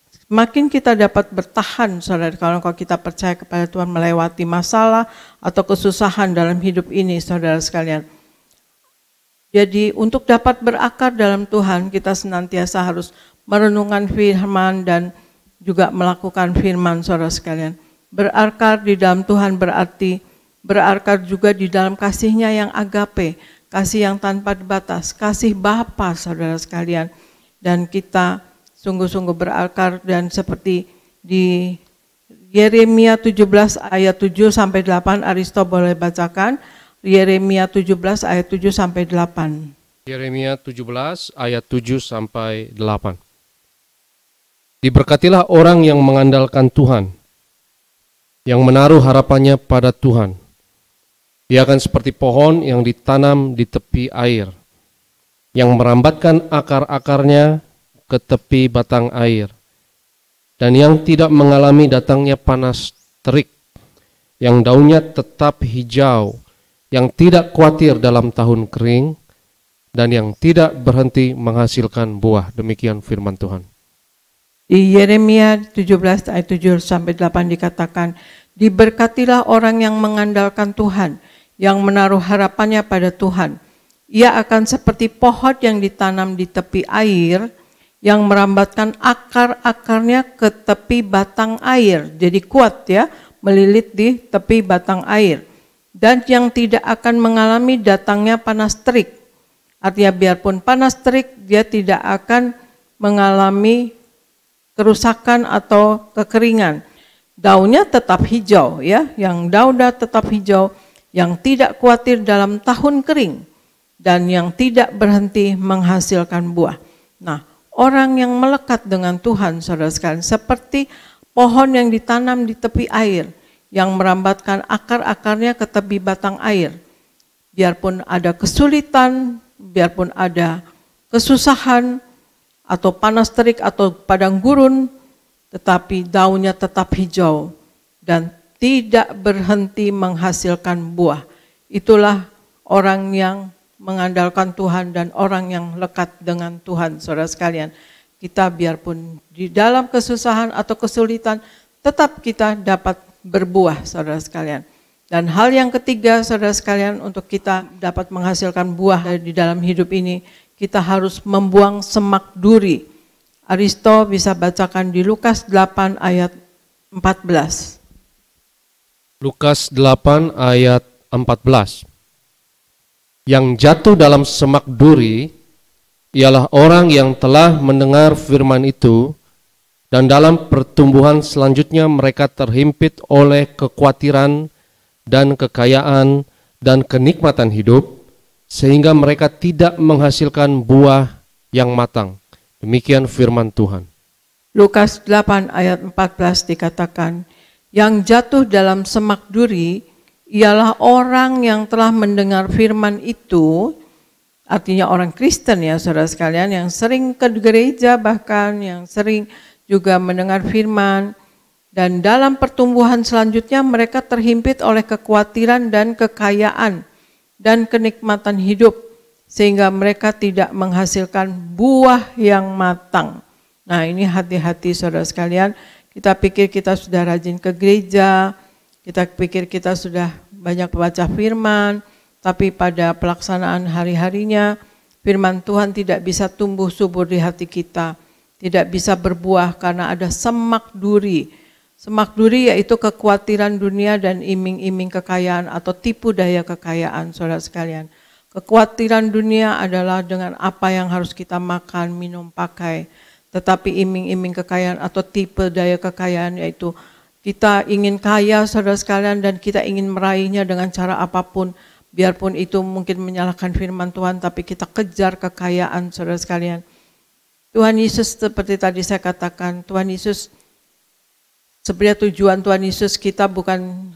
Semakin kita dapat bertahan, saudara, kalau kita percaya kepada Tuhan melewati masalah atau kesusahan dalam hidup ini, saudara sekalian. Jadi untuk dapat berakar dalam Tuhan, kita senantiasa harus merenungkan firman dan juga melakukan firman, saudara sekalian. Berakar di dalam Tuhan berarti berakar juga di dalam kasih-Nya yang agape, kasih yang tanpa batas, kasih Bapa, saudara sekalian. Dan kita sungguh-sungguh berakar, dan seperti di Yeremia 17 ayat 7 sampai 8, Aristo boleh bacakan Yeremia 17 ayat 7 sampai 8. Yeremia 17 ayat 7 sampai 8. Diberkatilah orang yang mengandalkan Tuhan, yang menaruh harapannya pada Tuhan. Ia akan seperti pohon yang ditanam di tepi air, yang merambatkan akar-akarnya ke tepi batang air, dan yang tidak mengalami datangnya panas terik, yang daunnya tetap hijau, yang tidak khawatir dalam tahun kering, dan yang tidak berhenti menghasilkan buah. Demikian firman Tuhan. Di Yeremia 17 ayat 7 sampai 8 dikatakan, diberkatilah orang yang mengandalkan Tuhan, yang menaruh harapannya pada Tuhan. Ia akan seperti pohon yang ditanam di tepi air, yang merambatkan akar-akarnya ke tepi batang air. Jadi kuat ya, melilit di tepi batang air. Dan yang tidak akan mengalami datangnya panas terik. Artinya biarpun panas terik, dia tidak akan mengalami kerusakan atau kekeringan. Daunnya tetap hijau ya, yang daunnya tetap hijau, yang tidak khawatir dalam tahun kering, dan yang tidak berhenti menghasilkan buah. Nah, orang yang melekat dengan Tuhan, saudara sekalian, seperti pohon yang ditanam di tepi air, yang merambatkan akar-akarnya ke tepi batang air. Biarpun ada kesulitan, biarpun ada kesusahan, atau panas terik, atau padang gurun, tetapi daunnya tetap hijau, dan tidak berhenti menghasilkan buah. Itulah orang yang mengandalkan Tuhan dan orang yang lekat dengan Tuhan, saudara sekalian. Kita biarpun di dalam kesusahan atau kesulitan, tetap kita dapat berbuah, saudara sekalian. Dan hal yang ketiga, saudara sekalian, untuk kita dapat menghasilkan buah di dalam hidup ini, kita harus membuang semak duri. Aristo bisa bacakan di Lukas 8 ayat 14. Lukas 8 ayat 14. Yang jatuh dalam semak duri ialah orang yang telah mendengar firman itu, dan dalam pertumbuhan selanjutnya mereka terhimpit oleh kekhawatiran dan kekayaan dan kenikmatan hidup, sehingga mereka tidak menghasilkan buah yang matang. Demikian firman Tuhan. Lukas 8 ayat 14 dikatakan, yang jatuh dalam semak duri ialah orang yang telah mendengar firman itu, artinya orang Kristen ya saudara sekalian, yang sering ke gereja, bahkan yang sering juga mendengar firman, dan dalam pertumbuhan selanjutnya mereka terhimpit oleh kekhawatiran dan kekayaan dan kenikmatan hidup, sehingga mereka tidak menghasilkan buah yang matang. Nah, ini hati-hati saudara sekalian, kita pikir kita sudah rajin ke gereja, kita pikir kita sudah banyak baca firman, tapi pada pelaksanaan hari-harinya firman Tuhan tidak bisa tumbuh subur di hati kita, tidak bisa berbuah karena ada semak duri. Semak duri yaitu kekhawatiran dunia dan iming-iming kekayaan atau tipu daya kekayaan, saudara sekalian. Kekhawatiran dunia adalah dengan apa yang harus kita makan, minum, pakai. Tetapi iming-iming kekayaan atau tipe daya kekayaan yaitu kita ingin kaya, saudara sekalian, dan kita ingin meraihnya dengan cara apapun. Biarpun itu mungkin menyalahkan firman Tuhan, tapi kita kejar kekayaan, saudara sekalian. Tuhan Yesus seperti tadi saya katakan, Tuhan Yesus, sebenarnya tujuan Tuhan Yesus kita bukan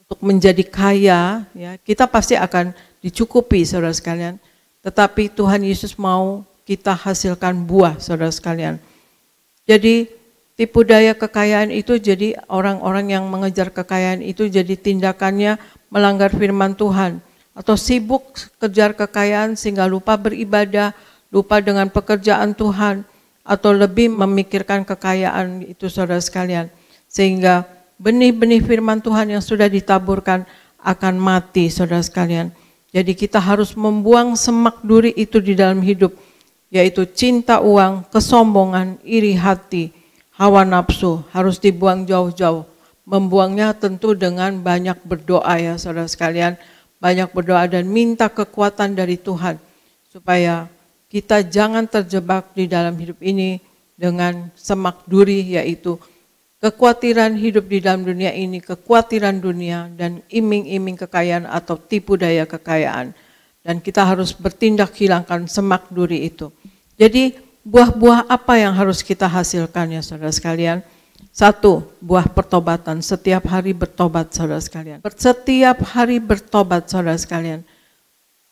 untuk menjadi kaya, ya, kita pasti akan dicukupi, saudara sekalian. Tetapi Tuhan Yesus mau kita hasilkan buah, saudara sekalian. Jadi tipu daya kekayaan itu, jadi orang-orang yang mengejar kekayaan itu jadi tindakannya melanggar firman Tuhan. Atau sibuk kejar kekayaan sehingga lupa beribadah, lupa dengan pekerjaan Tuhan, atau lebih memikirkan kekayaan itu, saudara sekalian. Sehingga benih-benih firman Tuhan yang sudah ditaburkan akan mati, saudara sekalian. Jadi kita harus membuang semak duri itu di dalam hidup, yaitu cinta uang, kesombongan, iri hati, hawa nafsu, harus dibuang jauh-jauh. Membuangnya tentu dengan banyak berdoa ya saudara sekalian, banyak berdoa dan minta kekuatan dari Tuhan supaya kita jangan terjebak di dalam hidup ini dengan semak duri, yaitu kekhawatiran hidup di dalam dunia ini, kekhawatiran dunia dan iming-iming kekayaan atau tipu daya kekayaan. Dan kita harus bertindak hilangkan semak duri itu. Jadi buah-buah apa yang harus kita hasilkan ya saudara sekalian? 1, buah pertobatan, setiap hari bertobat saudara sekalian. Setiap hari bertobat saudara sekalian.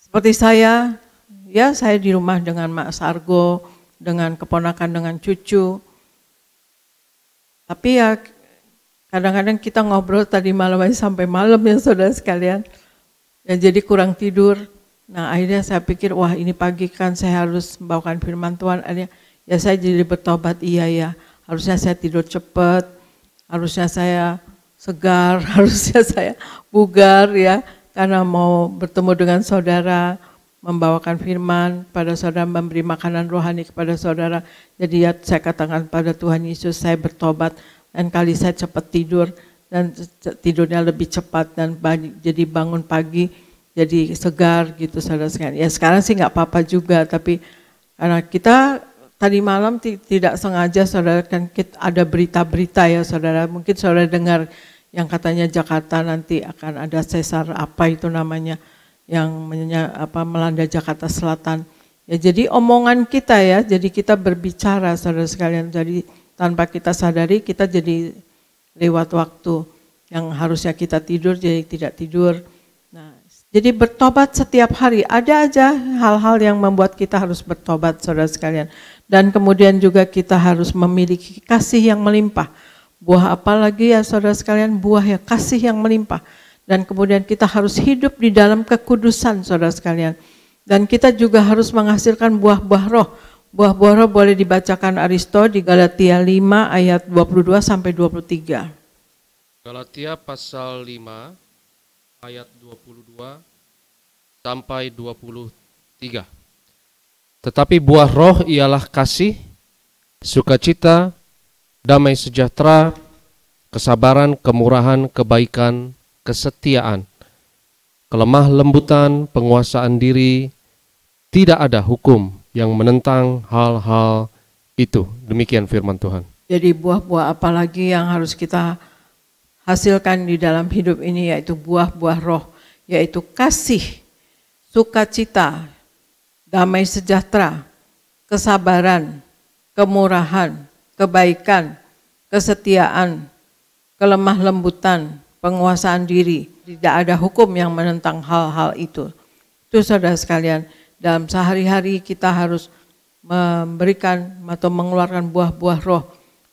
Seperti saya di rumah dengan Mak Sargo, dengan keponakan, dengan cucu. Tapi ya kadang-kadang kita ngobrol tadi malam aja sampai malam ya saudara sekalian. Ya jadi kurang tidur. Nah akhirnya saya pikir wah ini pagi kan saya harus membawakan firman Tuhan. Akhirnya ya saya jadi bertobat, iya ya. Harusnya saya tidur cepat, harusnya saya segar, harusnya saya bugar ya. Karena mau bertemu dengan saudara, membawakan firman pada saudara, memberi makanan rohani kepada saudara. Jadi ya saya katakan pada Tuhan Yesus, saya bertobat dan kali saya cepat tidur dan tidurnya lebih cepat dan jadi bangun pagi jadi segar gitu saudara sekalian. Ya sekarang sih nggak apa-apa juga, tapi karena kita tadi malam tidak sengaja saudara kan ada berita-berita ya saudara, mungkin saudara dengar yang katanya Jakarta nanti akan ada sesar apa itu namanya, yang melanda Jakarta Selatan. Ya jadi omongan kita ya, jadi kita berbicara saudara sekalian, jadi tanpa kita sadari kita jadi lewat waktu yang harusnya kita tidur jadi tidak tidur. Nah, jadi bertobat setiap hari, ada aja hal-hal yang membuat kita harus bertobat saudara sekalian. Dan kemudian juga kita harus memiliki kasih yang melimpah. Buah apa lagi ya saudara sekalian? Buah ya kasih yang melimpah. Dan kemudian kita harus hidup di dalam kekudusan saudara sekalian. Dan kita juga harus menghasilkan buah-buah roh. Buah-buah roh boleh dibacakan Aristo di Galatia 5 ayat 22 sampai 23. Galatia pasal 5 ayat 22 sampai 23. Tetapi buah roh ialah kasih, sukacita, damai sejahtera, kesabaran, kemurahan, kebaikan, kesetiaan, kelemah lembutan, penguasaan diri. Tidak ada hukum yang menentang hal-hal itu. Demikian firman Tuhan. Jadi buah-buah apa lagi yang harus kita hasilkan di dalam hidup ini, yaitu buah-buah roh, yaitu kasih, sukacita, damai sejahtera, kesabaran, kemurahan, kebaikan, kesetiaan, kelemah lembutan, penguasaan diri. Tidak ada hukum yang menentang hal-hal itu. Itu saudara sekalian, dalam sehari-hari kita harus memberikan atau mengeluarkan buah-buah roh.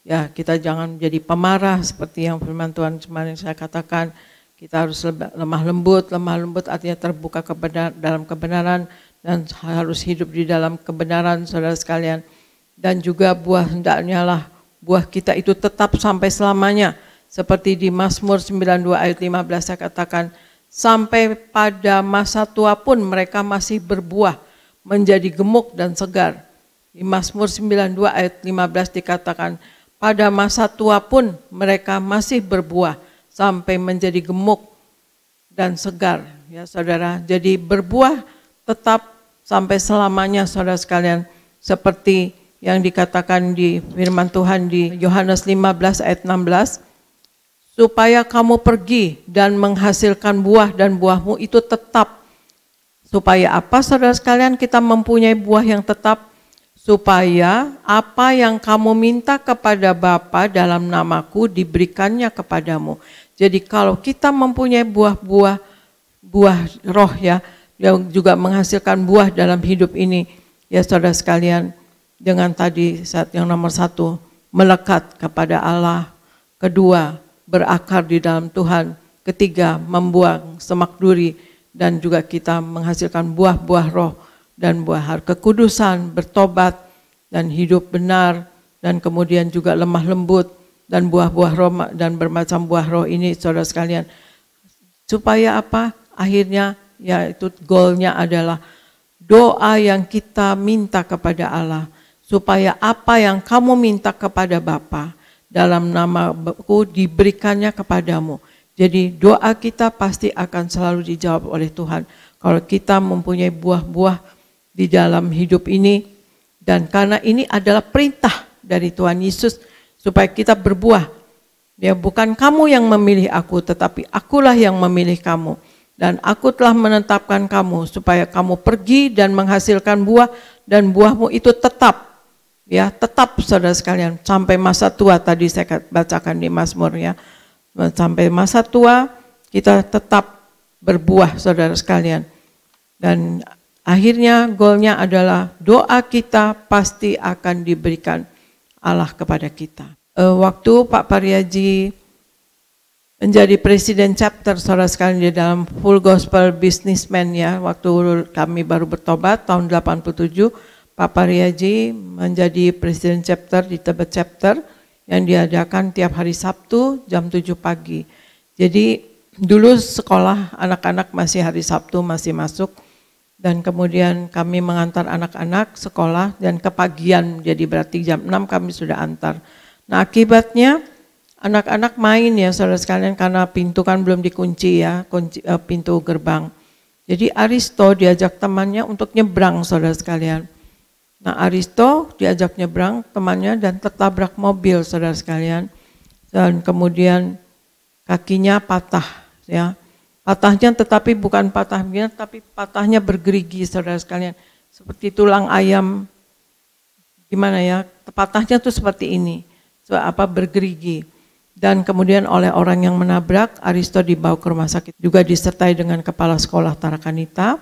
Ya, kita jangan menjadi pemarah seperti yang firman Tuhan kemarin saya katakan. Kita harus lemah lembut artinya terbuka dalam kebenaran dan harus hidup di dalam kebenaran saudara sekalian. Dan juga buah hendaknya lah buah kita itu tetap sampai selamanya. Seperti di Mazmur 92 ayat 15 saya katakan, sampai pada masa tua pun mereka masih berbuah, menjadi gemuk dan segar. Di Mazmur 92 ayat 15 dikatakan, pada masa tua pun mereka masih berbuah, sampai menjadi gemuk dan segar. Ya saudara, jadi berbuah tetap sampai selamanya saudara sekalian. Seperti yang dikatakan di firman Tuhan di Yohanes 15 ayat 16, supaya kamu pergi dan menghasilkan buah dan buahmu itu tetap. Supaya apa saudara sekalian kita mempunyai buah yang tetap? Supaya apa yang kamu minta kepada Bapa dalam namaku diberikannya kepadamu. Jadi kalau kita mempunyai buah roh ya, yang juga menghasilkan buah dalam hidup ini, ya saudara sekalian, dengan tadi saat yang nomor 1, melekat kepada Allah. Kedua, berakar di dalam Tuhan. Ketiga, membuang semak duri. Dan juga kita menghasilkan buah-buah roh dan buah kekudusan, bertobat dan hidup benar. Dan kemudian juga lemah lembut dan buah-buah roh dan bermacam buah roh ini saudara sekalian. Supaya apa? Akhirnya yaitu goalnya adalah doa yang kita minta kepada Allah, supaya apa yang kamu minta kepada Bapa dalam namaku diberikannya kepadamu. Jadi doa kita pasti akan selalu dijawab oleh Tuhan. Kalau kita mempunyai buah-buah di dalam hidup ini, dan karena ini adalah perintah dari Tuhan Yesus supaya kita berbuah. Ya, bukan kamu yang memilih aku, tetapi akulah yang memilih kamu. Dan aku telah menetapkan kamu supaya kamu pergi dan menghasilkan buah, dan buahmu itu tetap. Ya, tetap saudara sekalian, sampai masa tua tadi saya bacakan di Mazmur ya. Sampai masa tua kita tetap berbuah saudara sekalian. Dan akhirnya goalnya adalah doa kita pasti akan diberikan Allah kepada kita. Waktu Pak Pariaji menjadi presiden chapter saudara sekalian di dalam Full Gospel Businessman ya, waktu kami baru bertobat tahun 87, Pak Pariaji menjadi presiden chapter di Tebet chapter yang diadakan tiap hari Sabtu jam 7 pagi. Jadi dulu sekolah anak-anak masih hari Sabtu masih masuk, dan kemudian kami mengantar anak-anak sekolah dan kepagian, jadi berarti jam 6 kami sudah antar. Nah akibatnya anak-anak main ya saudara sekalian, karena pintu kan belum dikunci ya, pintu gerbang. Jadi Aristo diajak temannya untuk nyebrang saudara sekalian. Nah Aristo diajak nyebrang temannya dan tertabrak mobil saudara sekalian. Dan kemudian kakinya patah ya. Patahnya tetapi bukan patahnya, tapi patahnya bergerigi saudara sekalian. Seperti tulang ayam, gimana ya, patahnya tuh seperti ini, bergerigi. Dan kemudian oleh orang yang menabrak, Aristo dibawa ke rumah sakit. Juga disertai dengan kepala sekolah Tarakanita.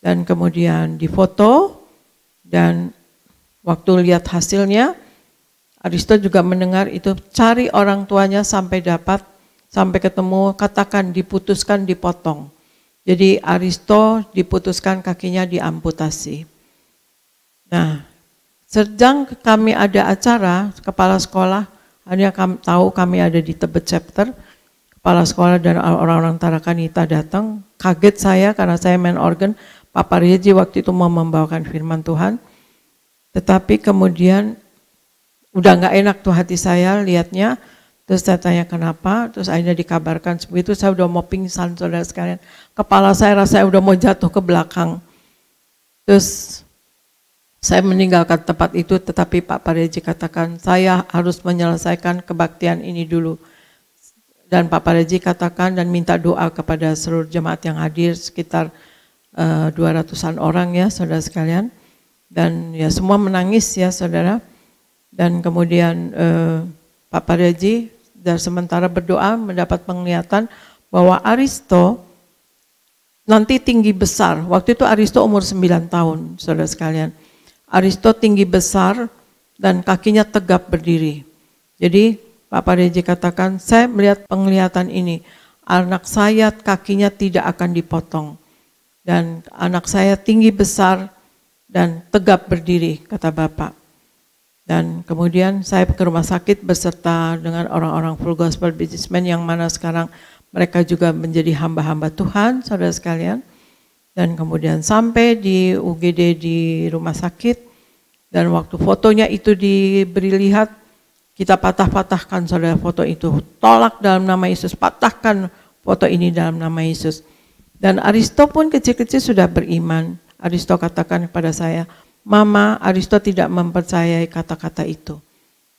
Dan kemudian difoto, dan waktu lihat hasilnya, Aristo juga mendengar itu, cari orang tuanya sampai dapat, sampai ketemu, katakan diputuskan, dipotong. Jadi Aristo diputuskan kakinya diamputasi. Nah, sedang kami ada acara, kepala sekolah, hanya tahu kami ada di Tebet chapter, kepala sekolah dan orang-orang Tarakanita datang, kaget saya karena saya main organ, Pak Pariaji waktu itu mau membawakan firman Tuhan, tetapi kemudian udah nggak enak tuh hati saya lihatnya. Terus saya tanya kenapa, terus akhirnya dikabarkan begitu, saya udah mau pingsan saudara sekalian. Kepala saya rasanya udah mau jatuh ke belakang. Terus saya meninggalkan tempat itu, tetapi Pak Pariaji katakan, saya harus menyelesaikan kebaktian ini dulu. Dan Pak Pariaji katakan dan minta doa kepada seluruh jemaat yang hadir, sekitar 200-an orang ya saudara sekalian. Dan ya semua menangis ya saudara. Dan kemudian Pak Pariaji dan sementara berdoa mendapat penglihatan bahwa Aristo nanti tinggi besar. Waktu itu Aristo umur 9 tahun, saudara sekalian. Aristo tinggi besar dan kakinya tegap berdiri. Jadi Pak Pariaji katakan, saya melihat penglihatan ini, anak saya kakinya tidak akan dipotong. Dan anak saya tinggi besar dan tegap berdiri, kata Bapak. Dan kemudian saya ke rumah sakit beserta dengan orang-orang Full Gospel Businessman yang mana sekarang mereka juga menjadi hamba-hamba Tuhan, saudara sekalian. Dan kemudian sampai di UGD di rumah sakit, dan waktu fotonya itu diberi lihat, kita patah-patahkan saudara foto itu. Tolak dalam nama Yesus, patahkan foto ini dalam nama Yesus. Dan Aristo pun kecil-kecil sudah beriman. Aristo katakan kepada saya, Mama, Aristo tidak mempercayai kata-kata itu.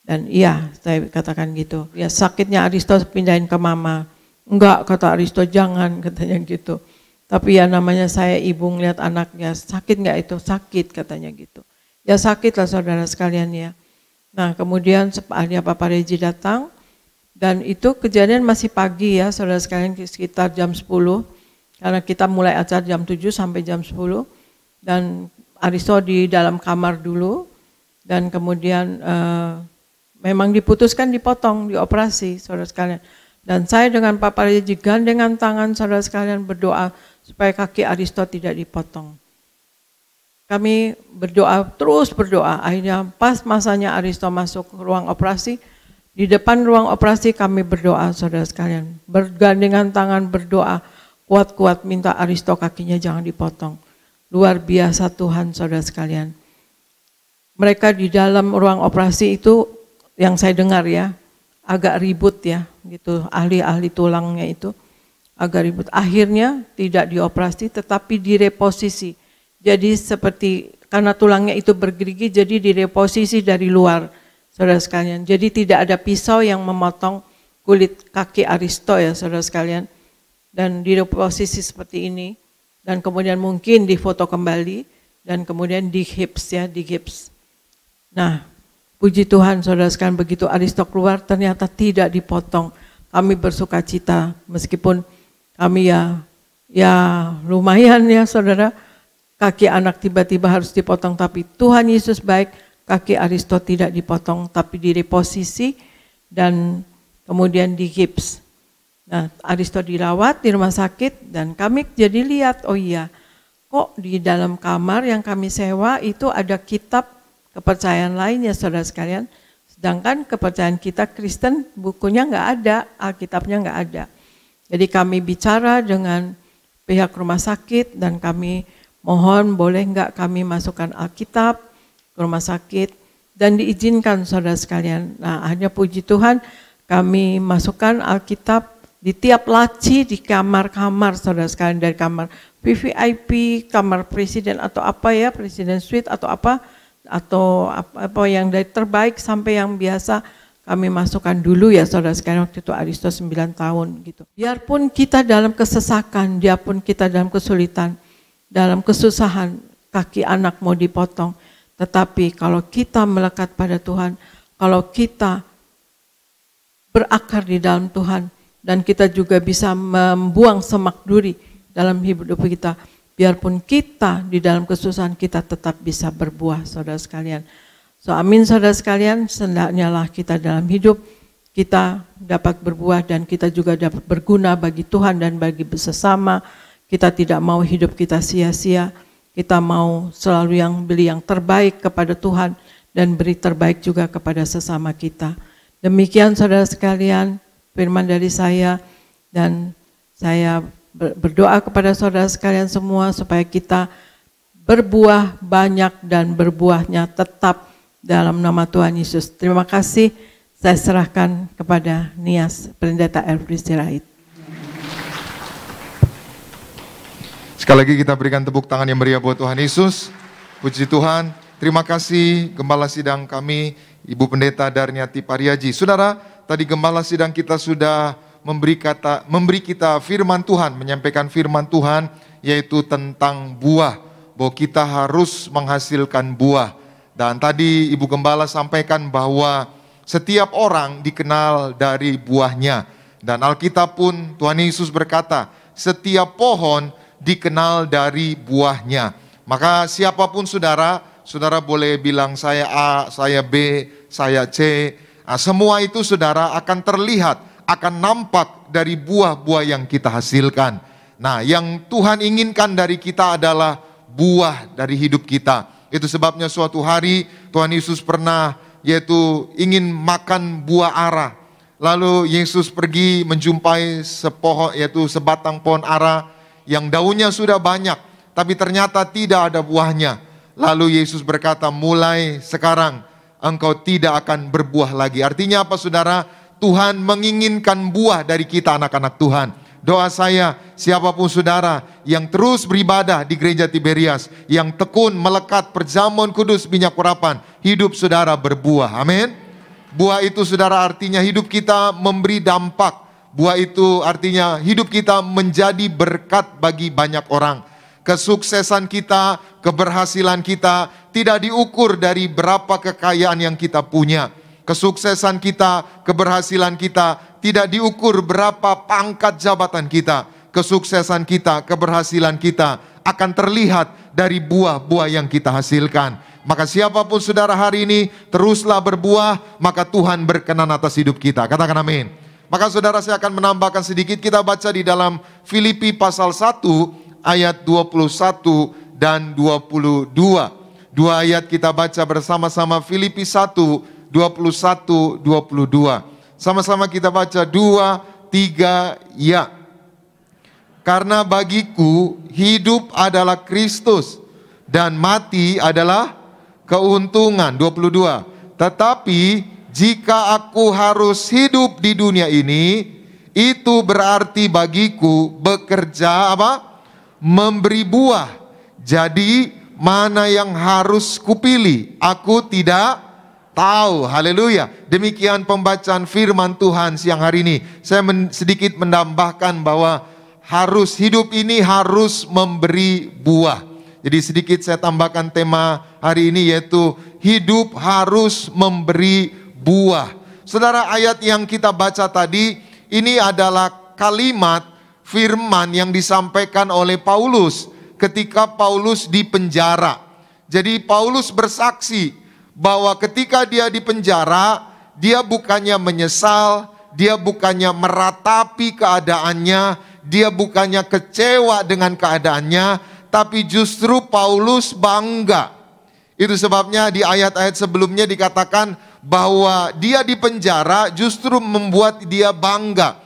Dan iya, saya katakan gitu. Ya sakitnya Aristo pindahin ke Mama. Enggak, kata Aristo, jangan, katanya gitu. Tapi ya namanya saya ibu ngeliat anaknya, sakit enggak itu? Sakit, katanya gitu. Ya sakit lah saudara sekalian ya. Nah kemudian akhirnya Pak Pariaji datang, dan itu kejadian masih pagi ya saudara sekalian, sekitar jam 10. Karena kita mulai acara jam 7 sampai jam 10. Dan Aristo di dalam kamar dulu, dan kemudian memang diputuskan dipotong, dioperasi saudara sekalian. Dan saya dengan Pak Pariaji gandengan tangan saudara sekalian berdoa supaya kaki Aristo tidak dipotong. Kami berdoa, terus berdoa, akhirnya pas masanya Aristo masuk ke ruang operasi, di depan ruang operasi kami berdoa saudara sekalian, bergandengan tangan berdoa, kuat-kuat minta Aristo kakinya jangan dipotong. luar biasa Tuhan, saudara sekalian. Mereka di dalam ruang operasi itu yang saya dengar ya, agak ribut ya, gitu. Ahli-ahli tulangnya itu agak ribut. Akhirnya tidak dioperasi tetapi direposisi. Jadi seperti karena tulangnya itu bergerigi, jadi direposisi dari luar, saudara sekalian. Jadi tidak ada pisau yang memotong kulit kaki Aristo ya, saudara sekalian. Dan direposisi seperti ini. Dan kemudian mungkin difoto kembali. Dan kemudian digips ya, digips. Nah, puji Tuhan saudara sekalian, begitu Aristo keluar ternyata tidak dipotong. Kami bersuka cita meskipun kami ya lumayan ya saudara, kaki anak tiba-tiba harus dipotong, tapi Tuhan Yesus baik, kaki Aristo tidak dipotong tapi direposisi dan kemudian digips. Nah, Aristo dirawat di rumah sakit dan kami jadi lihat, oh iya, kok di dalam kamar yang kami sewa itu ada kitab kepercayaan lainnya saudara sekalian, sedangkan kepercayaan kita Kristen bukunya nggak ada, Alkitabnya nggak ada. Jadi kami bicara dengan pihak rumah sakit dan kami mohon boleh nggak kami masukkan Alkitab ke rumah sakit dan diizinkan saudara sekalian. Nah, hanya puji Tuhan kami masukkan Alkitab di tiap laci di kamar-kamar saudara sekalian, dari kamar VVIP, kamar presiden atau apa ya, presiden suite atau apa yang dari terbaik sampai yang biasa kami masukkan dulu ya saudara sekalian. Waktu itu Aristo 9 tahun gitu. Biarpun kita dalam kesesakan, biarpun kita dalam kesulitan, dalam kesusahan, kaki anak mau dipotong, tetapi kalau kita melekat pada Tuhan, kalau kita berakar di dalam Tuhan, dan kita juga bisa membuang semak duri dalam hidup kita, biarpun kita di dalam kesusahan kita tetap bisa berbuah saudara sekalian. So amin saudara sekalian, hendaknya lah kita dalam hidup kita dapat berbuah dan kita juga dapat berguna bagi Tuhan dan bagi sesama. Kita tidak mau hidup kita sia-sia, kita mau selalu beli yang terbaik kepada Tuhan dan beri terbaik juga kepada sesama kita. Demikian saudara sekalian firman dari saya, dan saya berdoa kepada saudara sekalian semua supaya kita berbuah banyak dan berbuahnya tetap dalam nama Tuhan Yesus. Terima kasih, saya serahkan kepada Nias, Pendeta Elfri Sirait. Sekali lagi kita berikan tepuk tangan yang meriah buat Tuhan Yesus. Puji Tuhan, terima kasih Gembala Sidang kami, Ibu Pendeta Darniati Pariaji. Saudara, tadi Gembala Sidang kita sudah memberi kita firman Tuhan, menyampaikan firman Tuhan, yaitu tentang buah, bahwa kita harus menghasilkan buah. Dan tadi Ibu Gembala sampaikan bahwa setiap orang dikenal dari buahnya. Dan Alkitab pun Tuhan Yesus berkata, setiap pohon dikenal dari buahnya. Maka siapapun saudara boleh bilang saya A, saya B, saya C. Semua itu saudara akan terlihat, akan nampak dari buah-buah yang kita hasilkan. Nah, yang Tuhan inginkan dari kita adalah buah dari hidup kita. Itu sebabnya suatu hari Tuhan Yesus pernah yaitu ingin makan buah ara. Lalu Yesus pergi menjumpai sebatang pohon ara yang daunnya sudah banyak, tapi ternyata tidak ada buahnya. Lalu Yesus berkata, mulai sekarang engkau tidak akan berbuah lagi. Artinya apa saudara? Tuhan menginginkan buah dari kita anak-anak Tuhan. Doa saya, siapapun saudara yang terus beribadah di gereja Tiberias, yang tekun melekat perjamuan kudus minyak urapan, hidup saudara berbuah. Amin. Buah itu saudara artinya hidup kita memberi dampak. Buah itu artinya hidup kita menjadi berkat bagi banyak orang. Kesuksesan kita, keberhasilan kita tidak diukur dari berapa kekayaan yang kita punya. Kesuksesan kita, keberhasilan kita tidak diukur berapa pangkat jabatan kita. Kesuksesan kita, keberhasilan kita akan terlihat dari buah-buah yang kita hasilkan. Maka siapapun saudara hari ini teruslah berbuah, maka Tuhan berkenan atas hidup kita. Katakan amin. Maka saudara saya akan menambahkan sedikit, kita baca di dalam Filipi pasal 1 ayat 21 dan 22. Dua ayat kita baca bersama-sama, Filipi 1 21, 22. Sama-sama kita baca 2, 3, ya. Karena bagiku hidup adalah Kristus dan mati adalah keuntungan. 22. Tetapi jika aku harus hidup di dunia ini, itu berarti bagiku bekerja apa? Memberi buah. Jadi mana yang harus kupilih? Aku tidak tahu. Haleluya. Demikian pembacaan firman Tuhan siang hari ini. Saya sedikit menambahkan bahwa harus hidup ini harus memberi buah. Jadi sedikit saya tambahkan tema hari ini, yaitu hidup harus memberi buah. Saudara, ayat yang kita baca tadi ini adalah kalimat firman yang disampaikan oleh Paulus ketika Paulus di penjara. Jadi Paulus bersaksi bahwa ketika dia di penjara, dia bukannya menyesal, dia bukannya meratapi keadaannya, dia bukannya kecewa dengan keadaannya, tapi justru Paulus bangga. Itu sebabnya di ayat-ayat sebelumnya dikatakan bahwa dia di penjara justru membuat dia bangga.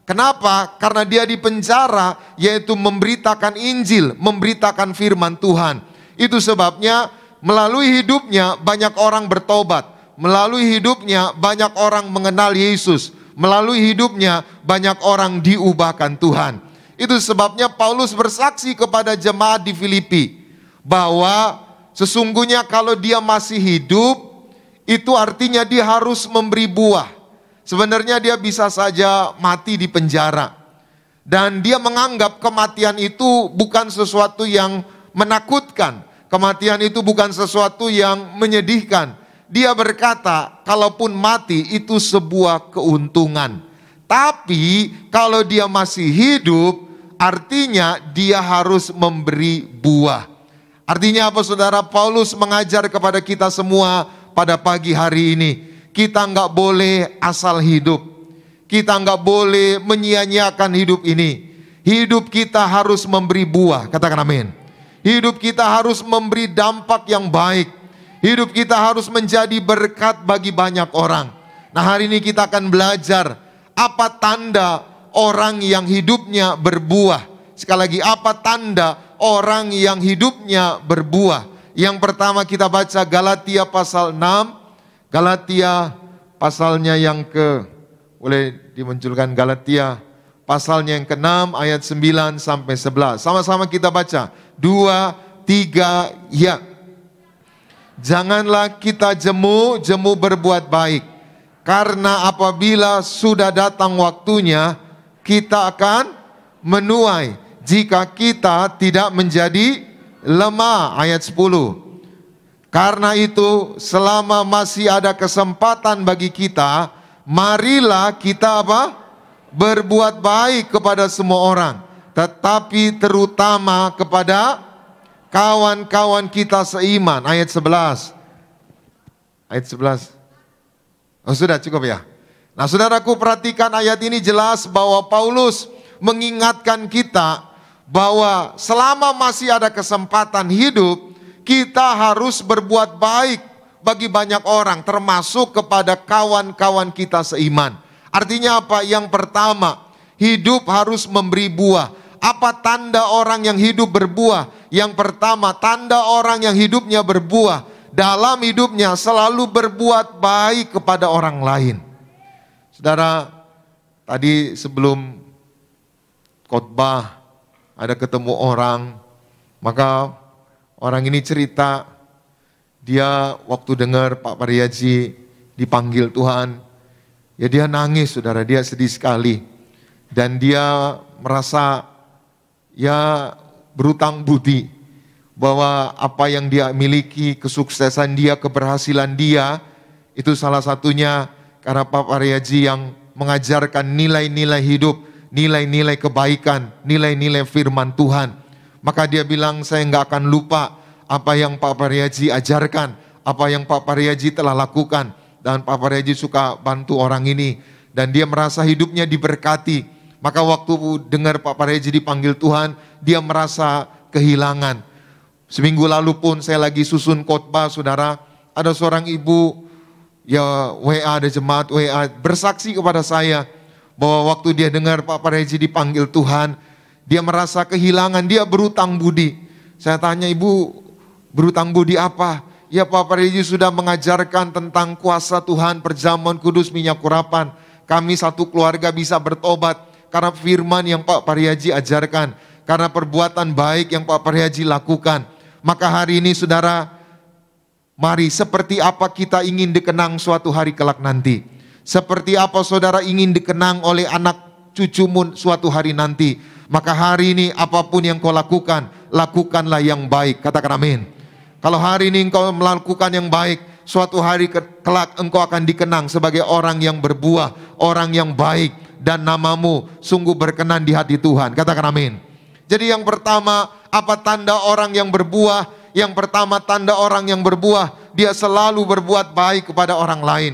Kenapa? Karena dia di penjara, yaitu memberitakan Injil, memberitakan firman Tuhan. Itu sebabnya melalui hidupnya banyak orang bertobat. Melalui hidupnya banyak orang mengenal Yesus. Melalui hidupnya banyak orang diubahkan Tuhan. Itu sebabnya Paulus bersaksi kepada jemaat di Filipi bahwa sesungguhnya kalau dia masih hidup, itu artinya dia harus memberi buah. Sebenarnya dia bisa saja mati di penjara. Dan dia menganggap kematian itu bukan sesuatu yang menakutkan. Kematian itu bukan sesuatu yang menyedihkan. Dia berkata, kalaupun mati itu sebuah keuntungan. Tapi kalau dia masih hidup, artinya dia harus memberi buah. Artinya apa, saudara? Paulus mengajar kepada kita semua pada pagi hari ini. Kita nggak boleh asal hidup. Kita nggak boleh menyia-nyiakan hidup ini. Hidup kita harus memberi buah. Katakan amin. Hidup kita harus memberi dampak yang baik. Hidup kita harus menjadi berkat bagi banyak orang. Nah, hari ini kita akan belajar apa tanda orang yang hidupnya berbuah. Sekali lagi, apa tanda orang yang hidupnya berbuah? Yang pertama kita baca Galatia pasal 6. Galatia pasalnya yang boleh dimunculkan Galatia pasalnya yang ke-6 ayat 9 sampai 11. Sama-sama kita baca. 2, 3, ya. Janganlah kita jemu berbuat baik. Karena apabila sudah datang waktunya, kita akan menuai jika kita tidak menjadi lemah. Ayat 10. Karena itu selama masih ada kesempatan bagi kita, marilah kita apa? Berbuat baik kepada semua orang, tetapi terutama kepada kawan-kawan kita seiman. Ayat 11. Ayat 11. Oh, sudah cukup ya. Nah, saudaraku, perhatikan ayat ini jelas bahwa Paulus mengingatkan kita bahwa selama masih ada kesempatan hidup, kita harus berbuat baik bagi banyak orang, termasuk kepada kawan-kawan kita seiman. Artinya apa? Yang pertama, hidup harus memberi buah. Apa tanda orang yang hidup berbuah? Yang pertama, tanda orang yang hidupnya berbuah, dalam hidupnya selalu berbuat baik kepada orang lain. Saudara, tadi sebelum khotbah ada ketemu orang, maka orang ini cerita, dia waktu dengar Pak Pariaji dipanggil Tuhan, ya dia nangis, saudara, dia sedih sekali. Dan dia merasa ya berutang budi bahwa apa yang dia miliki, kesuksesan dia, keberhasilan dia, itu salah satunya karena Pak Pariaji yang mengajarkan nilai-nilai hidup, nilai-nilai kebaikan, nilai-nilai firman Tuhan. Maka dia bilang, saya nggak akan lupa apa yang Pak Pariaji ajarkan, apa yang Pak Pariaji telah lakukan. Dan Pak Pariaji suka bantu orang ini, dan dia merasa hidupnya diberkati. Maka waktu dengar Pak Pariaji dipanggil Tuhan, dia merasa kehilangan. Seminggu lalu pun saya lagi susun khotbah, saudara. Ada seorang ibu, ya WA, ada jemaat WA, bersaksi kepada saya bahwa waktu dia dengar Pak Pariaji dipanggil Tuhan, Dia merasa kehilangan, dia berutang budi. Saya tanya, ibu berutang budi apa? Ya, Pak Pariyaji sudah mengajarkan tentang kuasa Tuhan, perjamuan kudus, minyak urapan. Kami satu keluarga bisa bertobat karena firman yang Pak Pariyaji ajarkan, karena perbuatan baik yang Pak Pariyaji lakukan. Maka hari ini saudara, mari seperti apa kita ingin dikenang suatu hari kelak nanti. Seperti apa saudara ingin dikenang oleh anak cucumu suatu hari nanti. Maka hari ini apapun yang kau lakukan, lakukanlah yang baik. Katakan amin. Kalau hari ini engkau melakukan yang baik, suatu hari kelak engkau akan dikenang sebagai orang yang berbuah, orang yang baik, dan namamu sungguh berkenan di hati Tuhan. Katakan amin. Jadi yang pertama, apa tanda orang yang berbuah? Yang pertama, tanda orang yang berbuah, dia selalu berbuat baik kepada orang lain.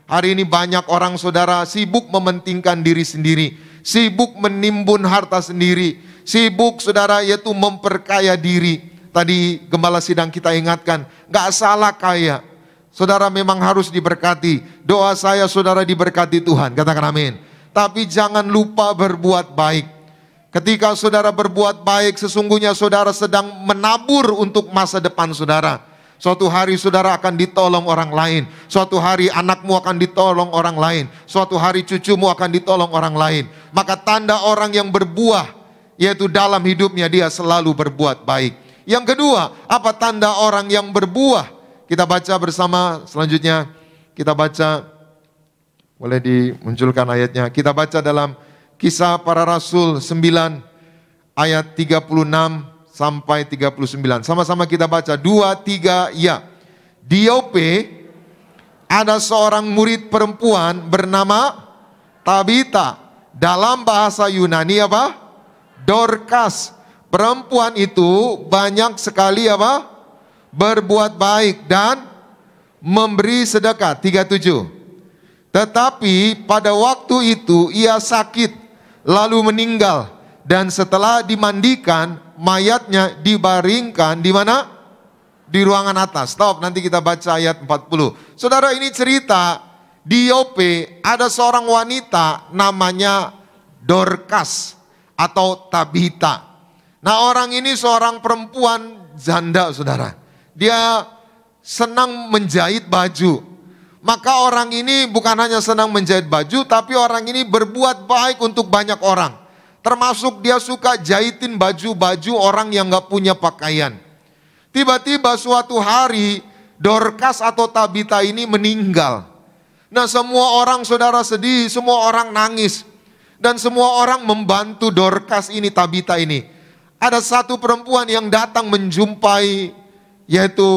Hari ini banyak orang saudara sibuk mementingkan diri sendiri, sibuk menimbun harta sendiri, sibuk saudara yaitu memperkaya diri. Tadi gembala sidang kita ingatkan, gak salah kaya. Saudara memang harus diberkati. Doa saya saudara diberkati Tuhan, katakan amin. Tapi jangan lupa berbuat baik. Ketika saudara berbuat baik, sesungguhnya saudara sedang menabur untuk masa depan saudara. Suatu hari saudara akan ditolong orang lain. Suatu hari anakmu akan ditolong orang lain. Suatu hari cucumu akan ditolong orang lain. Maka tanda orang yang berbuah, yaitu dalam hidupnya dia selalu berbuat baik. Yang kedua, apa tanda orang yang berbuah? Kita baca bersama selanjutnya. Kita baca, boleh dimunculkan ayatnya. Kita baca dalam Kisah Para Rasul 9 ayat 36 sampai 39. Sama-sama kita baca. 2, 3, ya. Di Yope ada seorang murid perempuan bernama Tabita. Dalam bahasa Yunani apa? Dorcas. Perempuan itu banyak sekali apa? Berbuat baik dan memberi sedekah. 37. Tetapi pada waktu itu ia sakit lalu meninggal, dan setelah dimandikan mayatnya dibaringkan di mana? Di ruangan atas. Stop, nanti kita baca ayat 40. Saudara, ini cerita di Yope ada seorang wanita namanya Dorcas atau Tabita. Nah, orang ini seorang perempuan janda saudara. Dia senang menjahit baju. Maka orang ini bukan hanya senang menjahit baju, tapi orang ini berbuat baik untuk banyak orang. Termasuk dia suka jahitin baju-baju orang yang gak punya pakaian. Tiba-tiba suatu hari Dorcas atau Tabita ini meninggal. Nah, semua orang saudara sedih, semua orang nangis. Dan semua orang membantu Dorcas ini, Tabita ini. Ada satu perempuan yang datang menjumpai, yaitu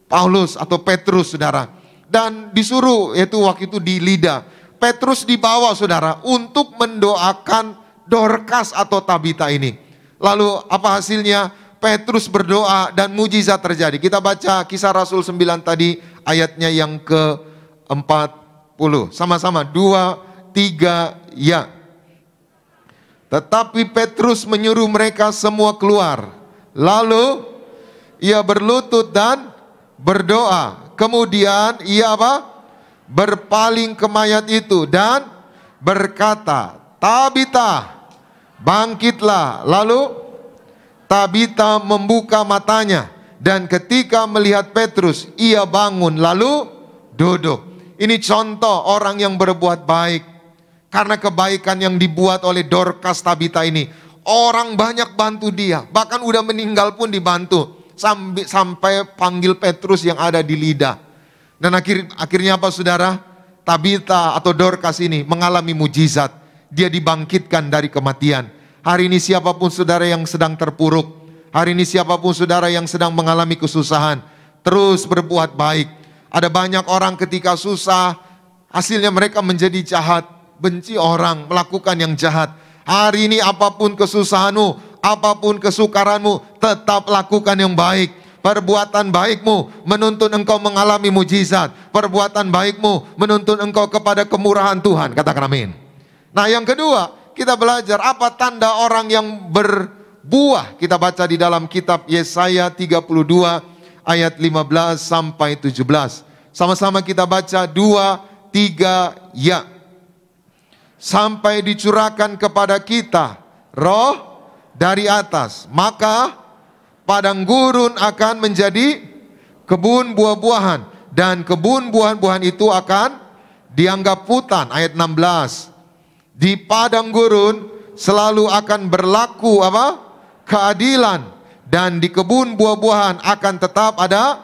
Paulus atau Petrus saudara. Dan disuruh, yaitu waktu itu di Lida. Petrus dibawa saudara untuk mendoakan Dorcas atau Tabita ini. Lalu apa hasilnya? Petrus berdoa dan mujizat terjadi. Kita baca Kisah Rasul 9 tadi ayatnya yang ke-40. Sama-sama 2, 3, ya. Tetapi Petrus menyuruh mereka semua keluar. Lalu ia berlutut dan berdoa. Kemudian ia apa? Berpaling ke mayat itu dan berkata, Tabita, bangkitlah. Lalu Tabita membuka matanya, dan ketika melihat Petrus, ia bangun lalu duduk. Ini contoh orang yang berbuat baik. Karena kebaikan yang dibuat oleh Dorcas Tabita ini, orang banyak bantu dia. Bahkan udah meninggal pun dibantu. Sampai panggil Petrus yang ada di Lida. Dan akhirnya apa saudara? Tabita atau Dorcas ini mengalami mujizat. Dia dibangkitkan dari kematian. Hari ini siapapun saudara yang sedang terpuruk, hari ini siapapun saudara yang sedang mengalami kesusahan, terus berbuat baik. Ada banyak orang ketika susah, hasilnya mereka menjadi jahat, benci orang, melakukan yang jahat. Hari ini apapun kesusahanmu, apapun kesukaranmu, tetap lakukan yang baik. Perbuatan baikmu menuntun engkau mengalami mujizat. Perbuatan baikmu menuntun engkau kepada kemurahan Tuhan. Katakan amin. Nah, yang kedua, kita belajar apa tanda orang yang berbuah. Kita baca di dalam kitab Yesaya 32 ayat 15 sampai 17. Sama-sama kita baca 2, 3, ya. Sampai dicurahkan kepada kita roh dari atas, maka padang gurun akan menjadi kebun buah-buahan, dan kebun buah-buahan itu akan dianggap hutan. Ayat 16. Di padang gurun selalu akan berlaku apa? Keadilan, dan di kebun buah-buahan akan tetap ada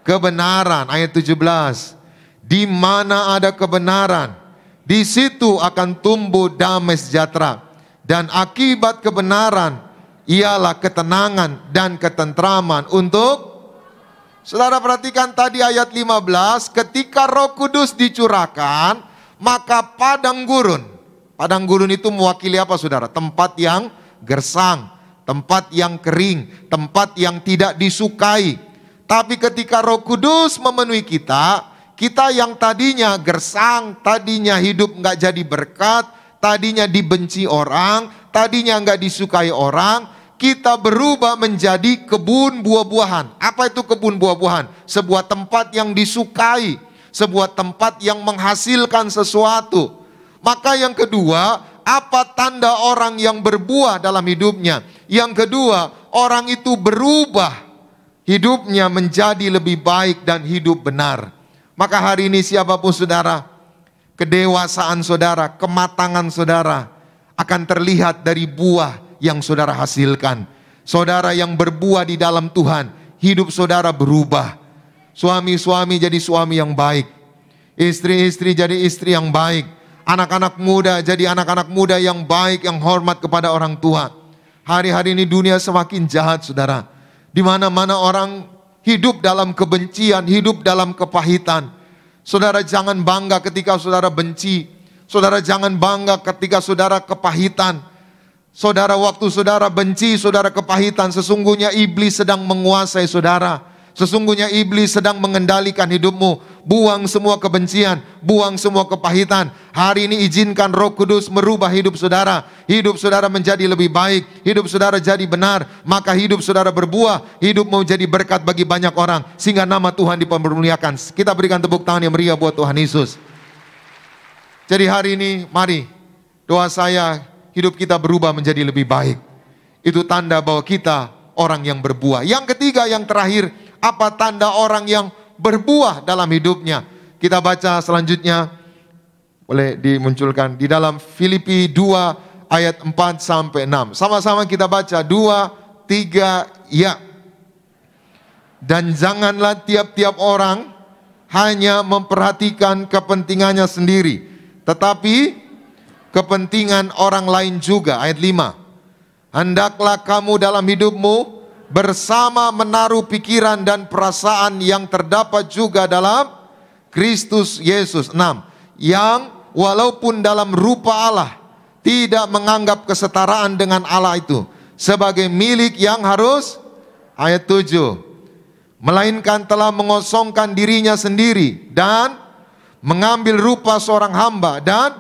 kebenaran. Ayat 17. Di mana ada kebenaran, di situ akan tumbuh damai sejahtera, dan akibat kebenaran ialah ketenangan dan ketentraman untuk. Saudara perhatikan tadi ayat 15, ketika Roh Kudus dicurahkan, maka padang gurun itu mewakili apa saudara? Tempat yang gersang, tempat yang kering, tempat yang tidak disukai. Tapi ketika Roh Kudus memenuhi kita yang tadinya gersang, tadinya hidup nggak jadi berkat, tadinya dibenci orang, tadinya nggak disukai orang, kita berubah menjadi kebun buah-buahan. Apa itu kebun buah-buahan? Sebuah tempat yang disukai, sebuah tempat yang menghasilkan sesuatu. Maka yang kedua, apa tanda orang yang berbuah dalam hidupnya? Yang kedua, orang itu berubah hidupnya menjadi lebih baik dan hidup benar. Maka hari ini siapapun saudara, kedewasaan saudara, kematangan saudara akan terlihat dari buah yang saudara hasilkan. Saudara yang berbuah di dalam Tuhan, hidup saudara berubah. Suami-suami jadi suami yang baik, istri-istri jadi istri yang baik, anak-anak muda jadi anak-anak muda yang baik, yang hormat kepada orang tua. Hari-hari ini dunia semakin jahat saudara. Di mana-mana orang hidup dalam kebencian, hidup dalam kepahitan. Saudara jangan bangga ketika saudara benci. Saudara jangan bangga ketika saudara kepahitan. Saudara waktu saudara benci, saudara kepahitan, sesungguhnya iblis sedang menguasai saudara. Sesungguhnya iblis sedang mengendalikan hidupmu. Buang semua kebencian, buang semua kepahitan. Hari ini izinkan Roh Kudus merubah hidup saudara. Hidup saudara menjadi lebih baik, hidup saudara jadi benar. Maka hidup saudara berbuah, hidup mau jadi berkat bagi banyak orang, sehingga nama Tuhan dipermuliakan. Kita berikan tepuk tangan yang meriah buat Tuhan Yesus. Jadi hari ini mari, doa saya, hidup kita berubah menjadi lebih baik. Itu tanda bahwa kita orang yang berbuah. Yang ketiga, yang terakhir, apa tanda orang yang berbuah dalam hidupnya? Kita baca selanjutnya, boleh dimunculkan di dalam Filipi 2 ayat 4 sampai 6. Sama-sama kita baca 2, 3, ya. Dan janganlah tiap-tiap orang hanya memperhatikan kepentingannya sendiri, tetapi kepentingan orang lain juga. Ayat 5. Hendaklah kamu dalam hidupmu bersama menaruh pikiran dan perasaan yang terdapat juga dalam Kristus Yesus. 6. Yang walaupun dalam rupa Allah, tidak menganggap kesetaraan dengan Allah itu sebagai milik yang harus. Ayat 7. Melainkan telah mengosongkan dirinya sendiri dan mengambil rupa seorang hamba dan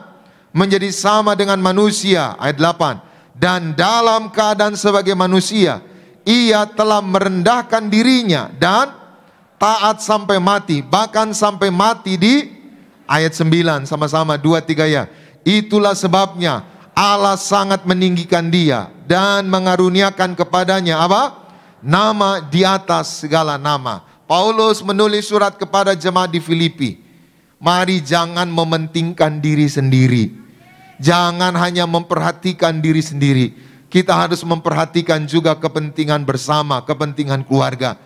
menjadi sama dengan manusia. Ayat 8. Dan dalam keadaan sebagai manusia, ia telah merendahkan dirinya dan taat sampai mati, bahkan sampai mati di. Ayat 9, sama-sama 2, 3 ya. Itulah sebabnya Allah sangat meninggikan dia dan mengaruniakan kepadanya apa? Nama di atas segala nama. Paulus menulis surat kepada jemaat di Filipi. Mari jangan mementingkan diri sendiri. Jangan hanya memperhatikan diri sendiri. Kita harus memperhatikan juga kepentingan bersama, kepentingan keluarga.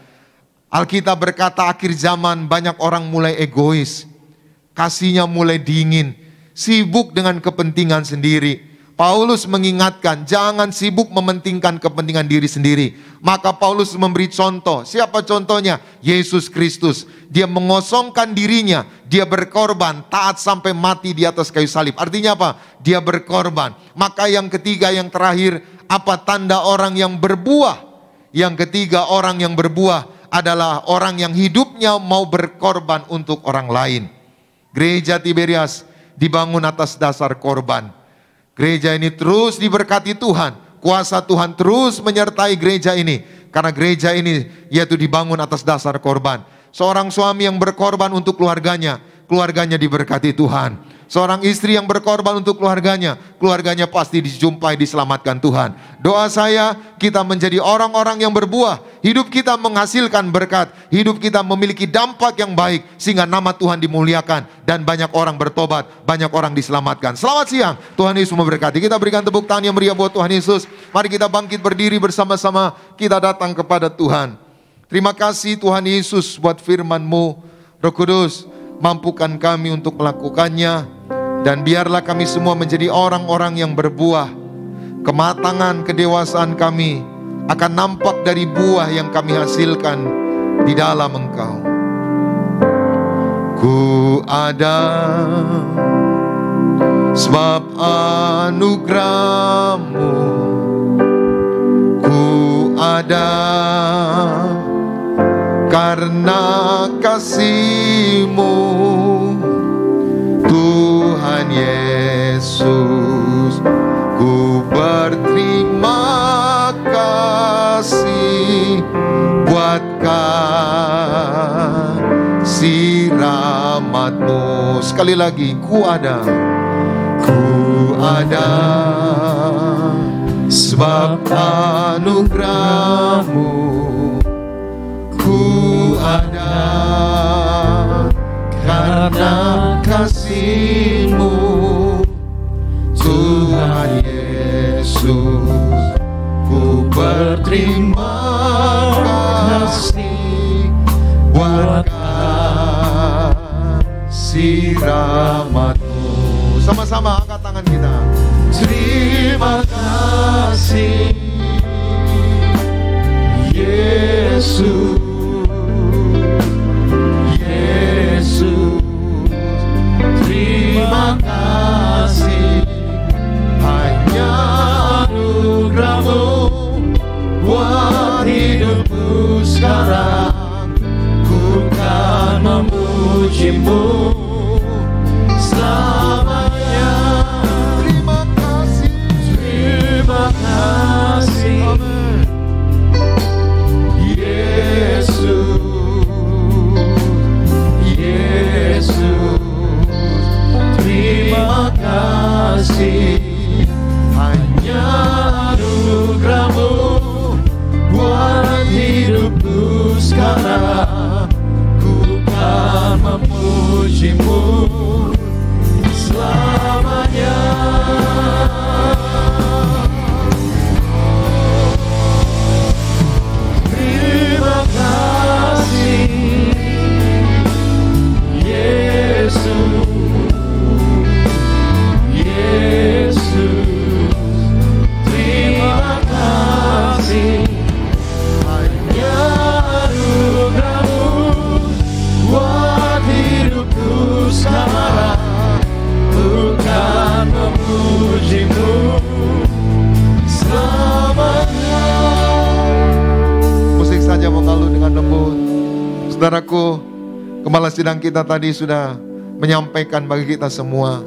Alkitab berkata akhir zaman banyak orang mulai egois. Kasihnya mulai dingin, sibuk dengan kepentingan sendiri. Paulus mengingatkan, jangan sibuk mementingkan kepentingan diri sendiri. Maka Paulus memberi contoh. Siapa contohnya? Yesus Kristus. Dia mengosongkan dirinya, dia berkorban, taat sampai mati di atas kayu salib. Artinya apa? Dia berkorban. Maka yang ketiga, yang terakhir, apa tanda orang yang berbuah? Yang ketiga, orang yang berbuah adalah orang yang hidupnya mau berkorban untuk orang lain. Gereja Tiberias dibangun atas dasar korban. Gereja ini terus diberkati Tuhan. Kuasa Tuhan terus menyertai gereja ini. Karena gereja ini yaitu dibangun atas dasar korban. Seorang suami yang berkorban untuk keluarganya, keluarganya diberkati Tuhan. Seorang istri yang berkorban untuk keluarganya, keluarganya pasti dijumpai, diselamatkan Tuhan. Doa saya, kita menjadi orang-orang yang berbuah. Hidup kita menghasilkan berkat. Hidup kita memiliki dampak yang baik, sehingga nama Tuhan dimuliakan. Dan banyak orang bertobat, banyak orang diselamatkan. Selamat siang, Tuhan Yesus memberkati. Kita berikan tepuk tangan yang meriah buat Tuhan Yesus. Mari kita bangkit berdiri bersama-sama. Kita datang kepada Tuhan. Terima kasih Tuhan Yesus buat firman-Mu. Roh Kudus, mampukan kami untuk melakukannya. Dan biarlah kami semua menjadi orang-orang yang berbuah. Kematangan, kedewasaan kami akan nampak dari buah yang kami hasilkan di dalam Engkau. Ku ada sebab anugerah-Mu. Ku ada karena kasih-Mu, Tuhan Yesus. Ku berterima kasih buat kasih rahmat-Mu. Sekali lagi, ku ada sebab anugerah-Mu. Ku ada karena kasih-Mu, Tuhan Yesus. Ku berterima kasih buat kasih rahmat-Mu. Sama-sama angkat tangan kita. Terima kasih Yesus. Terima kasih, hanya anugerah-Mu buat hidupku sekarang. Ku kan memuji-Mu selamanya. Terima kasih, terima kasih, Yesus, Yesus. Terima kasih, hanya anugerah-Mu buat hidupku sekarang. Ku kan memuji-Mu selamanya. Terima kasih, Yesus. Yesus, terima kasih, hanya anugerah-Mu buat hidupku sekarang. Ku kan memuji-Mu selamanya. Musik saja mengalu dengan lembut. Saudaraku, Gembala sidang kita tadi sudah menyampaikan bagi kita semua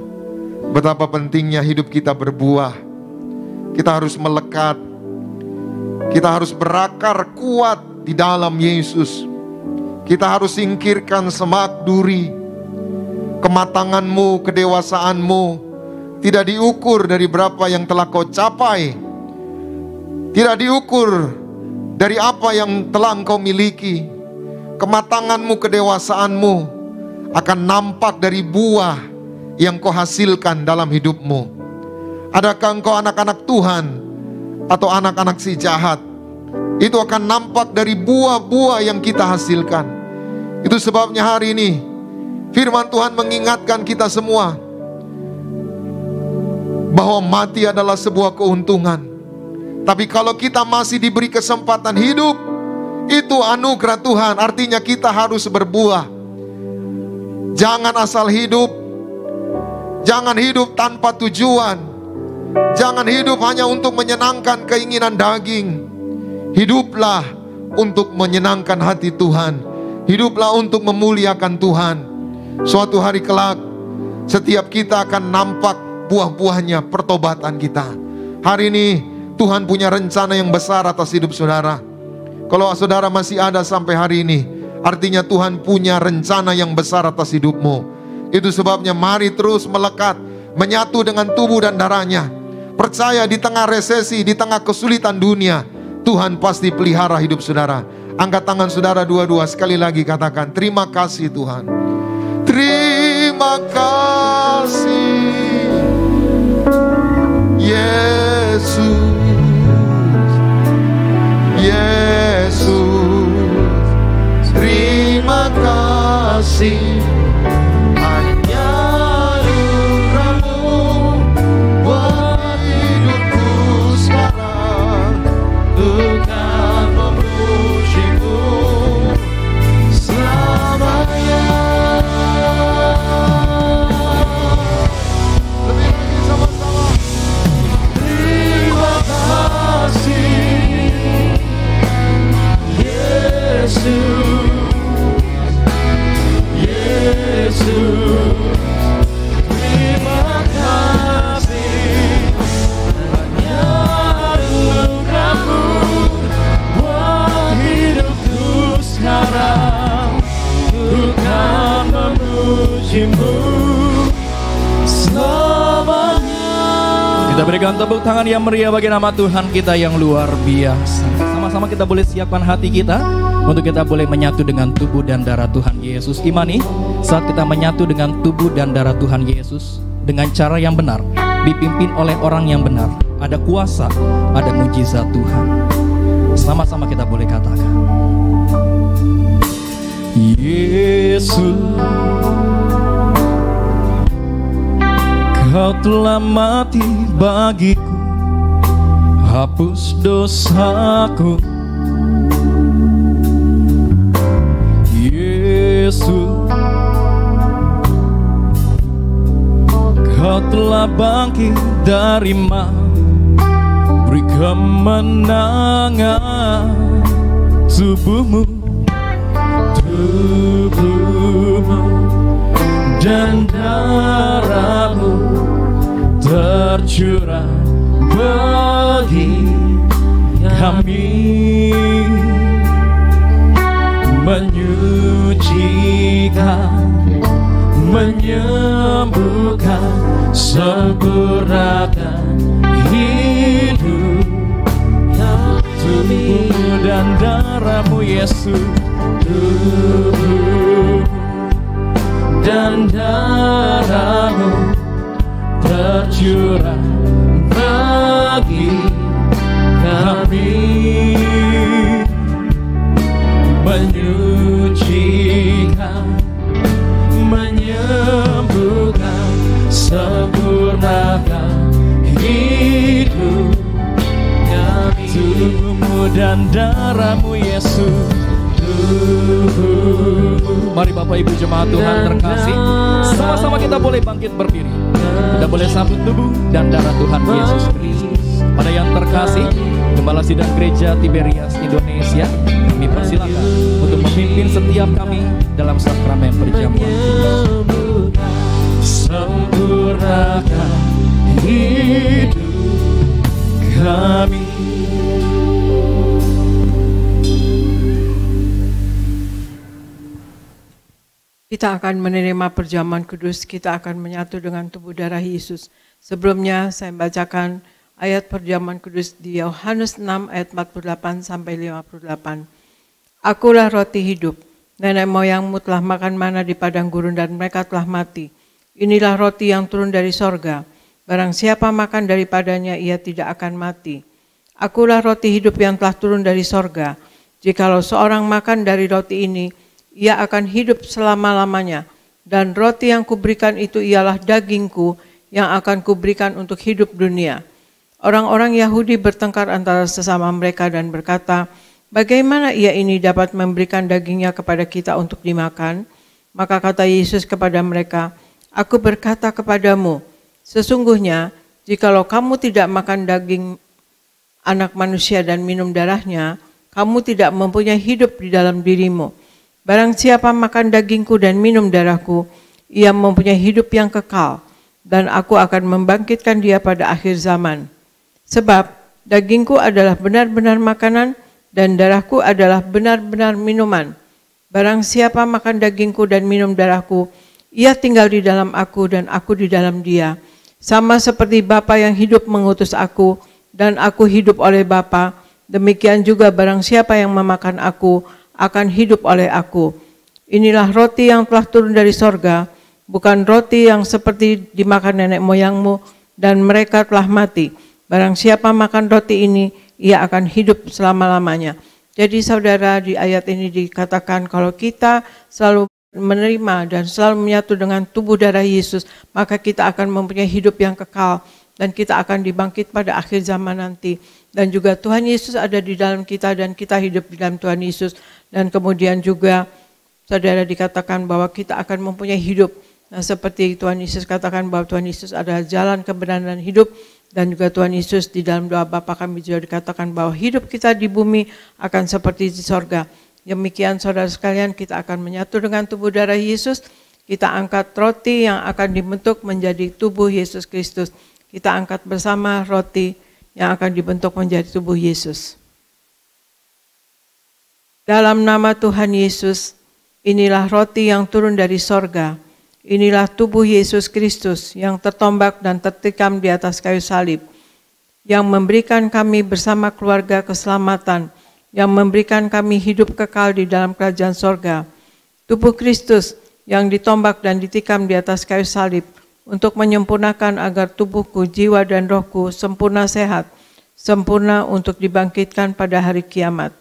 betapa pentingnya hidup kita berbuah. Kita harus melekat. Kita harus berakar kuat di dalam Yesus. Kita harus singkirkan semak duri. Kematangan-Mu, kedewasaanmu tidak diukur dari berapa yang telah kau capai. Tidak diukur dari apa yang telah engkau miliki. Kematangan-Mu, kedewasaanmu akan nampak dari buah yang kau hasilkan dalam hidupmu. Adakah engkau anak-anak Tuhan atau anak-anak si jahat? Itu akan nampak dari buah-buah yang kita hasilkan. Itu sebabnya hari ini firman Tuhan mengingatkan kita semua bahwa mati adalah sebuah keuntungan. Tapi kalau kita masih diberi kesempatan hidup, itu anugerah Tuhan. Artinya kita harus berbuah. Jangan asal hidup. Jangan hidup tanpa tujuan. Jangan hidup hanya untuk menyenangkan keinginan daging. Hiduplah untuk menyenangkan hati Tuhan. Hiduplah untuk memuliakan Tuhan. Suatu hari kelak, setiap kita akan nampak buah-buahnya pertobatan kita. Hari ini Tuhan punya rencana yang besar atas hidup saudara. Kalau saudara masih ada sampai hari ini, artinya Tuhan punya rencana yang besar atas hidupmu. Itu sebabnya mari terus melekat, menyatu dengan tubuh dan darahnya. Percaya di tengah resesi, di tengah kesulitan dunia, Tuhan pasti pelihara hidup saudara. Angkat tangan saudara dua-dua, sekali lagi katakan, terima kasih Tuhan. Terima kasih Yesus, Yesus. Terima kasih, hanya anugerah-Mu buat hidupku sekarang. Tuhan memuji-Mu selamanya. Lebih lagi sama-sama. Terima kasih Yesus, Yesus. Terima kasih, hanya anugerah-Mu buat hidupku sekarang. Tuhan memuji-Mu selamanya. Kita berikan tepuk tangan yang meriah bagi nama Tuhan kita yang luar biasa. Sama-sama kita boleh siapkan hati kita untuk kita boleh menyatu dengan tubuh dan darah Tuhan Yesus. Imani, saat kita menyatu dengan tubuh dan darah Tuhan Yesus dengan cara yang benar, dipimpin oleh orang yang benar, ada kuasa, ada mujizat Tuhan. Sama-sama kita boleh katakan, Yesus, Kau telah mati bagiku, hapus dosaku. Yesus, Kau telah bangkit dari maut, beri kemenangan. Tubuhmu, tubuhmu dan darah-Mu tercurah bagi kami, menyucikan, menyembuhkan, sempurnakan hidup. Tubuh dan darah-Mu Yesus, tubuh dan darah-Mu tercurah bagi kami, menyucikan, menyembuhkan, sempurnakan hidup kami. Tubuh-Mu dan darah-Mu Yesus, tubuh. Mari Bapak Ibu jemaat Tuhan terkasih, sama-sama kita boleh bangkit berdiri. Kita boleh sambut tubuh dan darah Tuhan Yesus Kristus. Pada yang terkasih, Gembala Sidang Gereja Tiberias Indonesia, kami persilakan untuk memimpin setiap kami dalam sakramen perjamuan. Sempurnakan hidup kami. Kita akan menerima perjamuan kudus, kita akan menyatu dengan tubuh darah Yesus. Sebelumnya saya bacakan ayat perjamuan kudus di Yohanes 6 ayat 48 sampai 58. Akulah roti hidup, nenek moyangmu telah makan mana di padang gurun dan mereka telah mati. Inilah roti yang turun dari sorga, barang siapa makan daripadanya ia tidak akan mati. Akulah roti hidup yang telah turun dari sorga, jikalau seorang makan dari roti ini, ia akan hidup selama-lamanya, dan roti yang kuberikan itu ialah dagingku yang akan kuberikan untuk hidup dunia. Orang-orang Yahudi bertengkar antara sesama mereka dan berkata, bagaimana ia ini dapat memberikan dagingnya kepada kita untuk dimakan? Maka kata Yesus kepada mereka, aku berkata kepadamu, sesungguhnya jikalau kamu tidak makan daging anak manusia dan minum darahnya, kamu tidak mempunyai hidup di dalam dirimu. Barang siapa makan dagingku dan minum darahku, ia mempunyai hidup yang kekal, dan aku akan membangkitkan dia pada akhir zaman. Sebab dagingku adalah benar-benar makanan, dan darahku adalah benar-benar minuman. Barang siapa makan dagingku dan minum darahku, Ia tinggal di dalam aku dan aku di dalam dia. Sama seperti Bapa yang hidup mengutus aku dan aku hidup oleh Bapa, demikian juga barang siapa yang memakan aku akan hidup oleh aku. Inilah roti yang telah turun dari sorga, bukan roti yang seperti dimakan nenek moyangmu dan mereka telah mati. Barang siapa makan roti ini, ia akan hidup selama-lamanya. Jadi saudara, di ayat ini dikatakan kalau kita selalu menerima dan selalu menyatu dengan tubuh darah Yesus, maka kita akan mempunyai hidup yang kekal dan kita akan dibangkit pada akhir zaman nanti. Dan juga Tuhan Yesus ada di dalam kita dan kita hidup di dalam Tuhan Yesus. Dan kemudian juga saudara dikatakan bahwa kita akan mempunyai hidup. Nah, seperti Tuhan Yesus katakan bahwa Tuhan Yesus adalah jalan kebenaran dan hidup. Dan juga Tuhan Yesus di dalam doa Bapa kami juga dikatakan bahwa hidup kita di bumi akan seperti di sorga. Demikian saudara sekalian, kita akan menyatu dengan tubuh darah Yesus. Kita angkat roti yang akan dibentuk menjadi tubuh Yesus Kristus. Kita angkat bersama roti yang akan dibentuk menjadi tubuh Yesus. Dalam nama Tuhan Yesus, inilah roti yang turun dari sorga. Inilah tubuh Yesus Kristus yang tertombak dan tertikam di atas kayu salib, yang memberikan kami bersama keluarga keselamatan, yang memberikan kami hidup kekal di dalam kerajaan sorga. Tubuh Kristus yang ditombak dan ditikam di atas kayu salib untuk menyempurnakan agar tubuhku, jiwa dan rohku sempurna sehat, sempurna untuk dibangkitkan pada hari kiamat.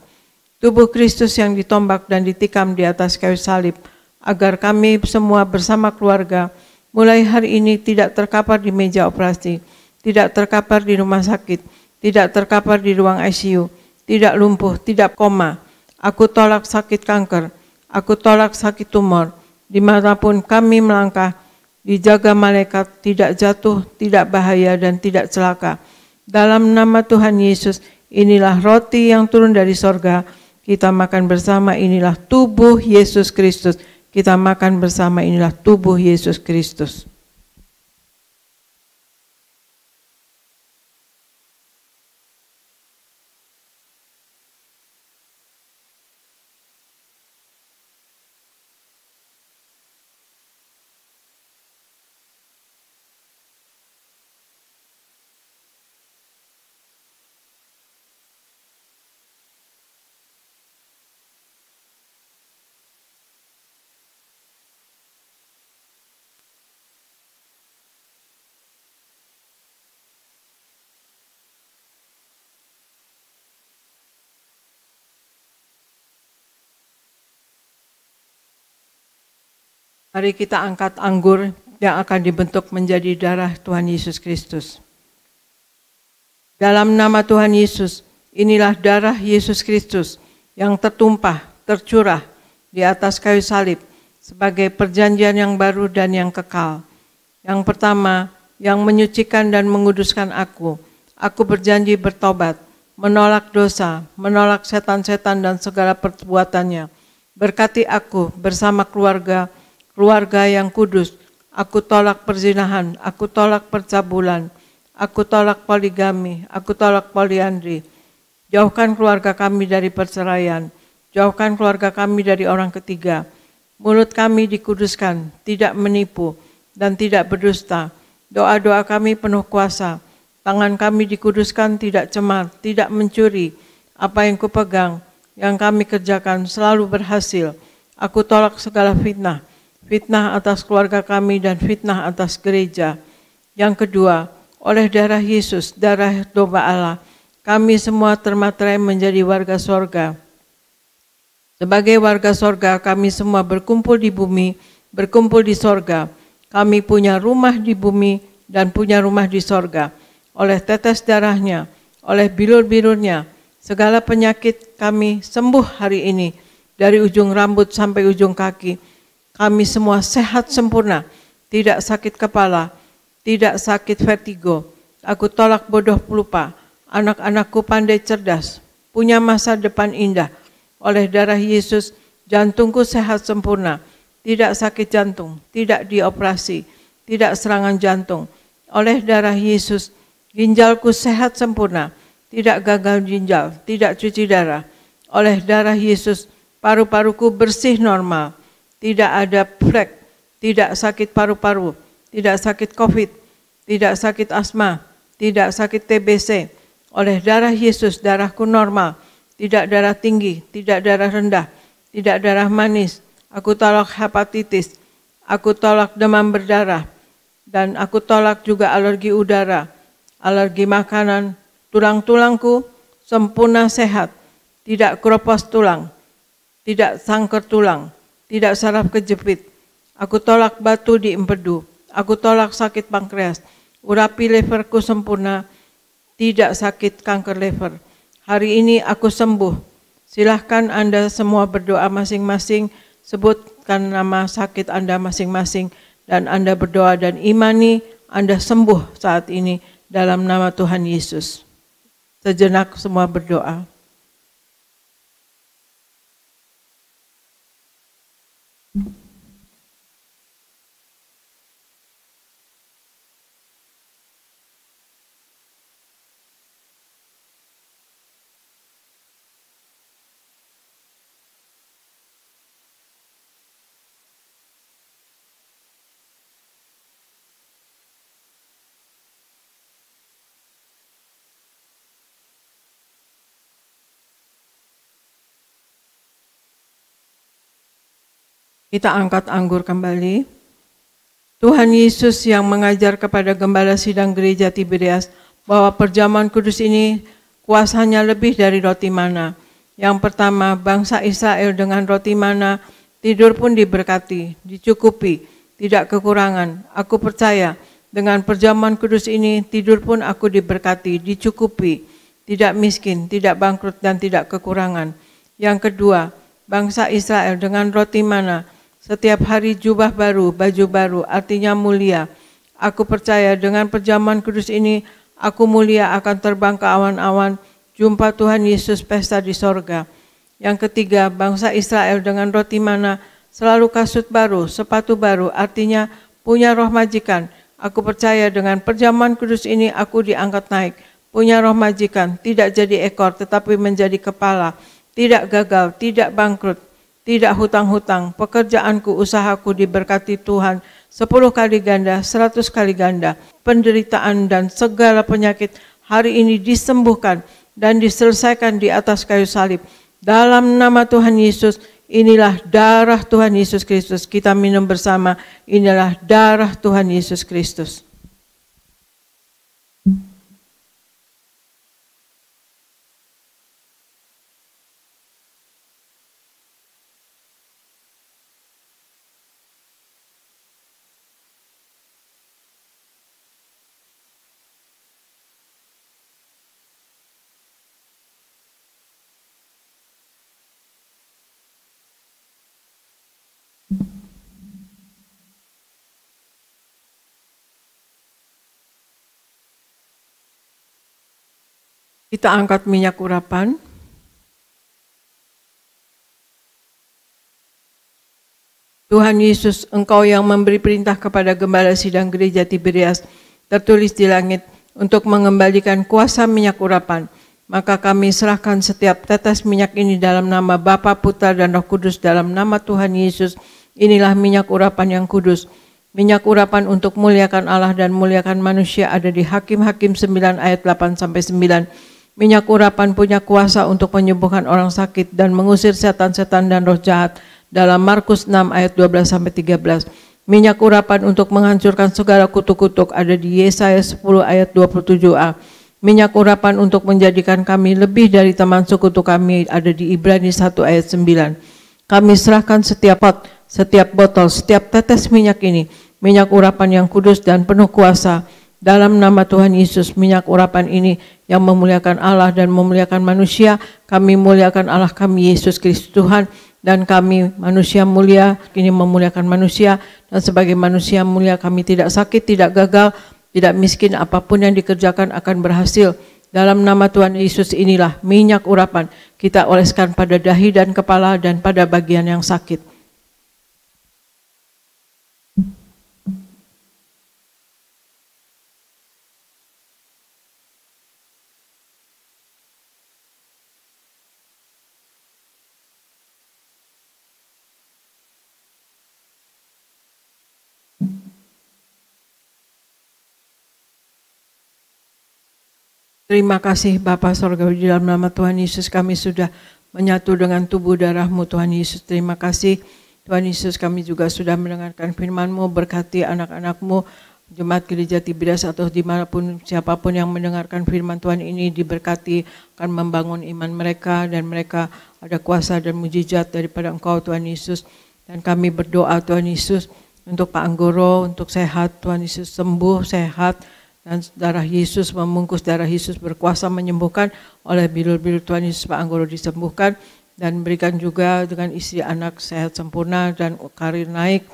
Tubuh Kristus yang ditombak dan ditikam di atas kayu salib, agar kami semua bersama keluarga mulai hari ini tidak terkapar di meja operasi, tidak terkapar di rumah sakit, tidak terkapar di ruang ICU, tidak lumpuh, tidak koma. Aku tolak sakit kanker, aku tolak sakit tumor. Dimanapun kami melangkah, dijaga malaikat, tidak jatuh, tidak bahaya, dan tidak celaka. Dalam nama Tuhan Yesus, inilah roti yang turun dari sorga. Kita makan bersama, inilah tubuh Yesus Kristus. Kita makan bersama, inilah tubuh Yesus Kristus. Mari kita angkat anggur yang akan dibentuk menjadi darah Tuhan Yesus Kristus. Dalam nama Tuhan Yesus, inilah darah Yesus Kristus yang tertumpah, tercurah di atas kayu salib sebagai perjanjian yang baru dan yang kekal. Yang pertama, yang menyucikan dan menguduskan aku. Aku berjanji bertobat, menolak dosa, menolak setan-setan dan segala perbuatannya. Berkati aku bersama keluarga yang kudus. Aku tolak perzinahan, aku tolak percabulan, aku tolak poligami, aku tolak poliandri. Jauhkan keluarga kami dari perceraian, jauhkan keluarga kami dari orang ketiga. Mulut kami dikuduskan, tidak menipu dan tidak berdusta. Doa-doa kami penuh kuasa. Tangan kami dikuduskan, tidak cemar, tidak mencuri. Apa yang kupegang, yang kami kerjakan selalu berhasil. Aku tolak segala fitnah. Fitnah atas keluarga kami dan fitnah atas gereja. Yang kedua, oleh darah Yesus, darah domba Allah, kami semua termaterai menjadi warga sorga. Sebagai warga sorga, kami semua berkumpul di bumi, berkumpul di sorga. Kami punya rumah di bumi dan punya rumah di sorga. Oleh tetes darahnya, oleh bilur-bilurnya, segala penyakit kami sembuh hari ini. Dari ujung rambut sampai ujung kaki, kami semua sehat sempurna, tidak sakit kepala, tidak sakit vertigo. Aku tolak bodoh pelupa, anak-anakku pandai cerdas, punya masa depan indah. Oleh darah Yesus, jantungku sehat sempurna, tidak sakit jantung, tidak dioperasi, tidak serangan jantung. Oleh darah Yesus, ginjalku sehat sempurna, tidak gagal ginjal, tidak cuci darah. Oleh darah Yesus, paru-paruku bersih normal. Tidak ada flek, tidak sakit paru-paru, tidak sakit COVID, tidak sakit asma, tidak sakit TBC. Oleh darah Yesus, darahku normal, tidak darah tinggi, tidak darah rendah, tidak darah manis. Aku tolak hepatitis, aku tolak demam berdarah, dan aku tolak juga alergi udara, alergi makanan. Tulang-tulangku sempurna sehat, tidak keropos tulang, tidak sangker tulang, tidak saraf kejepit. Aku tolak batu di empedu, aku tolak sakit pankreas, urapi leverku sempurna, tidak sakit kanker lever. Hari ini aku sembuh. Silahkan Anda semua berdoa masing-masing, sebutkan nama sakit Anda masing-masing, dan Anda berdoa dan imani Anda sembuh saat ini dalam nama Tuhan Yesus. Sejenak semua berdoa. Kita angkat anggur kembali. Tuhan Yesus yang mengajar kepada Gembala Sidang Gereja Tiberias bahwa perjamuan kudus ini kuasanya lebih dari roti mana. Yang pertama, bangsa Israel dengan roti mana tidur pun diberkati, dicukupi, tidak kekurangan. Aku percaya dengan perjamuan kudus ini tidur pun aku diberkati, dicukupi, tidak miskin, tidak bangkrut, dan tidak kekurangan. Yang kedua, bangsa Israel dengan roti mana setiap hari jubah baru, baju baru, artinya mulia. Aku percaya dengan perjamuan kudus ini, aku mulia akan terbang ke awan-awan, jumpa Tuhan Yesus pesta di sorga. Yang ketiga, bangsa Israel dengan roti mana selalu kasut baru, sepatu baru, artinya punya roh majikan. Aku percaya dengan perjamuan kudus ini, aku diangkat naik. Punya roh majikan, tidak jadi ekor, tetapi menjadi kepala. Tidak gagal, tidak bangkrut, tidak hutang-hutang, pekerjaanku, usahaku diberkati Tuhan 10 kali ganda, 100 kali ganda. Penderitaan dan segala penyakit hari ini disembuhkan dan diselesaikan di atas kayu salib. Dalam nama Tuhan Yesus, inilah darah Tuhan Yesus Kristus. Kita minum bersama, inilah darah Tuhan Yesus Kristus. Kita angkat minyak urapan. Tuhan Yesus, Engkau yang memberi perintah kepada Gembala Sidang Gereja Tiberias, tertulis di langit, untuk mengembalikan kuasa minyak urapan. Maka kami serahkan setiap tetes minyak ini dalam nama Bapa, Putra, dan Roh Kudus, dalam nama Tuhan Yesus. Inilah minyak urapan yang kudus. Minyak urapan untuk muliakan Allah dan muliakan manusia ada di Hakim-Hakim 9 ayat 8-9. Minyak urapan punya kuasa untuk menyembuhkan orang sakit dan mengusir setan-setan dan roh jahat dalam Markus 6 ayat 12-13. Minyak urapan untuk menghancurkan segala kutuk-kutuk ada di Yesaya 10 ayat 27a. Minyak urapan untuk menjadikan kami lebih dari teman sekutu kami ada di Ibrani 1 ayat 9. Kami serahkan setiap pot, setiap botol, setiap tetes minyak ini, minyak urapan yang kudus dan penuh kuasa. Dalam nama Tuhan Yesus, minyak urapan ini yang memuliakan Allah dan memuliakan manusia, kami muliakan Allah kami Yesus Kristus Tuhan, dan kami manusia mulia, kini memuliakan manusia, dan sebagai manusia mulia kami tidak sakit, tidak gagal, tidak miskin, apapun yang dikerjakan akan berhasil. Dalam nama Tuhan Yesus inilah minyak urapan kita oleskan pada dahi dan kepala dan pada bagian yang sakit. Terima kasih Bapa Sorgawi, di dalam nama Tuhan Yesus kami sudah menyatu dengan tubuh darah-Mu Tuhan Yesus. Terima kasih Tuhan Yesus, kami juga sudah mendengarkan firman-Mu. Berkati anak-anak-Mu, Jemaat Gereja Tiberias atau dimanapun siapapun yang mendengarkan firman Tuhan ini, diberkati akan membangun iman mereka, dan mereka ada kuasa dan mujizat daripada Engkau Tuhan Yesus. Dan kami berdoa Tuhan Yesus untuk Pak Anggoro, untuk sehat Tuhan Yesus, sembuh, sehat, dan darah Yesus membungkus, darah Yesus berkuasa menyembuhkan. Oleh bilur-bilur Tuhan Yesus Pak Anggoro disembuhkan, dan berikan juga dengan istri anak sehat sempurna dan karir naik.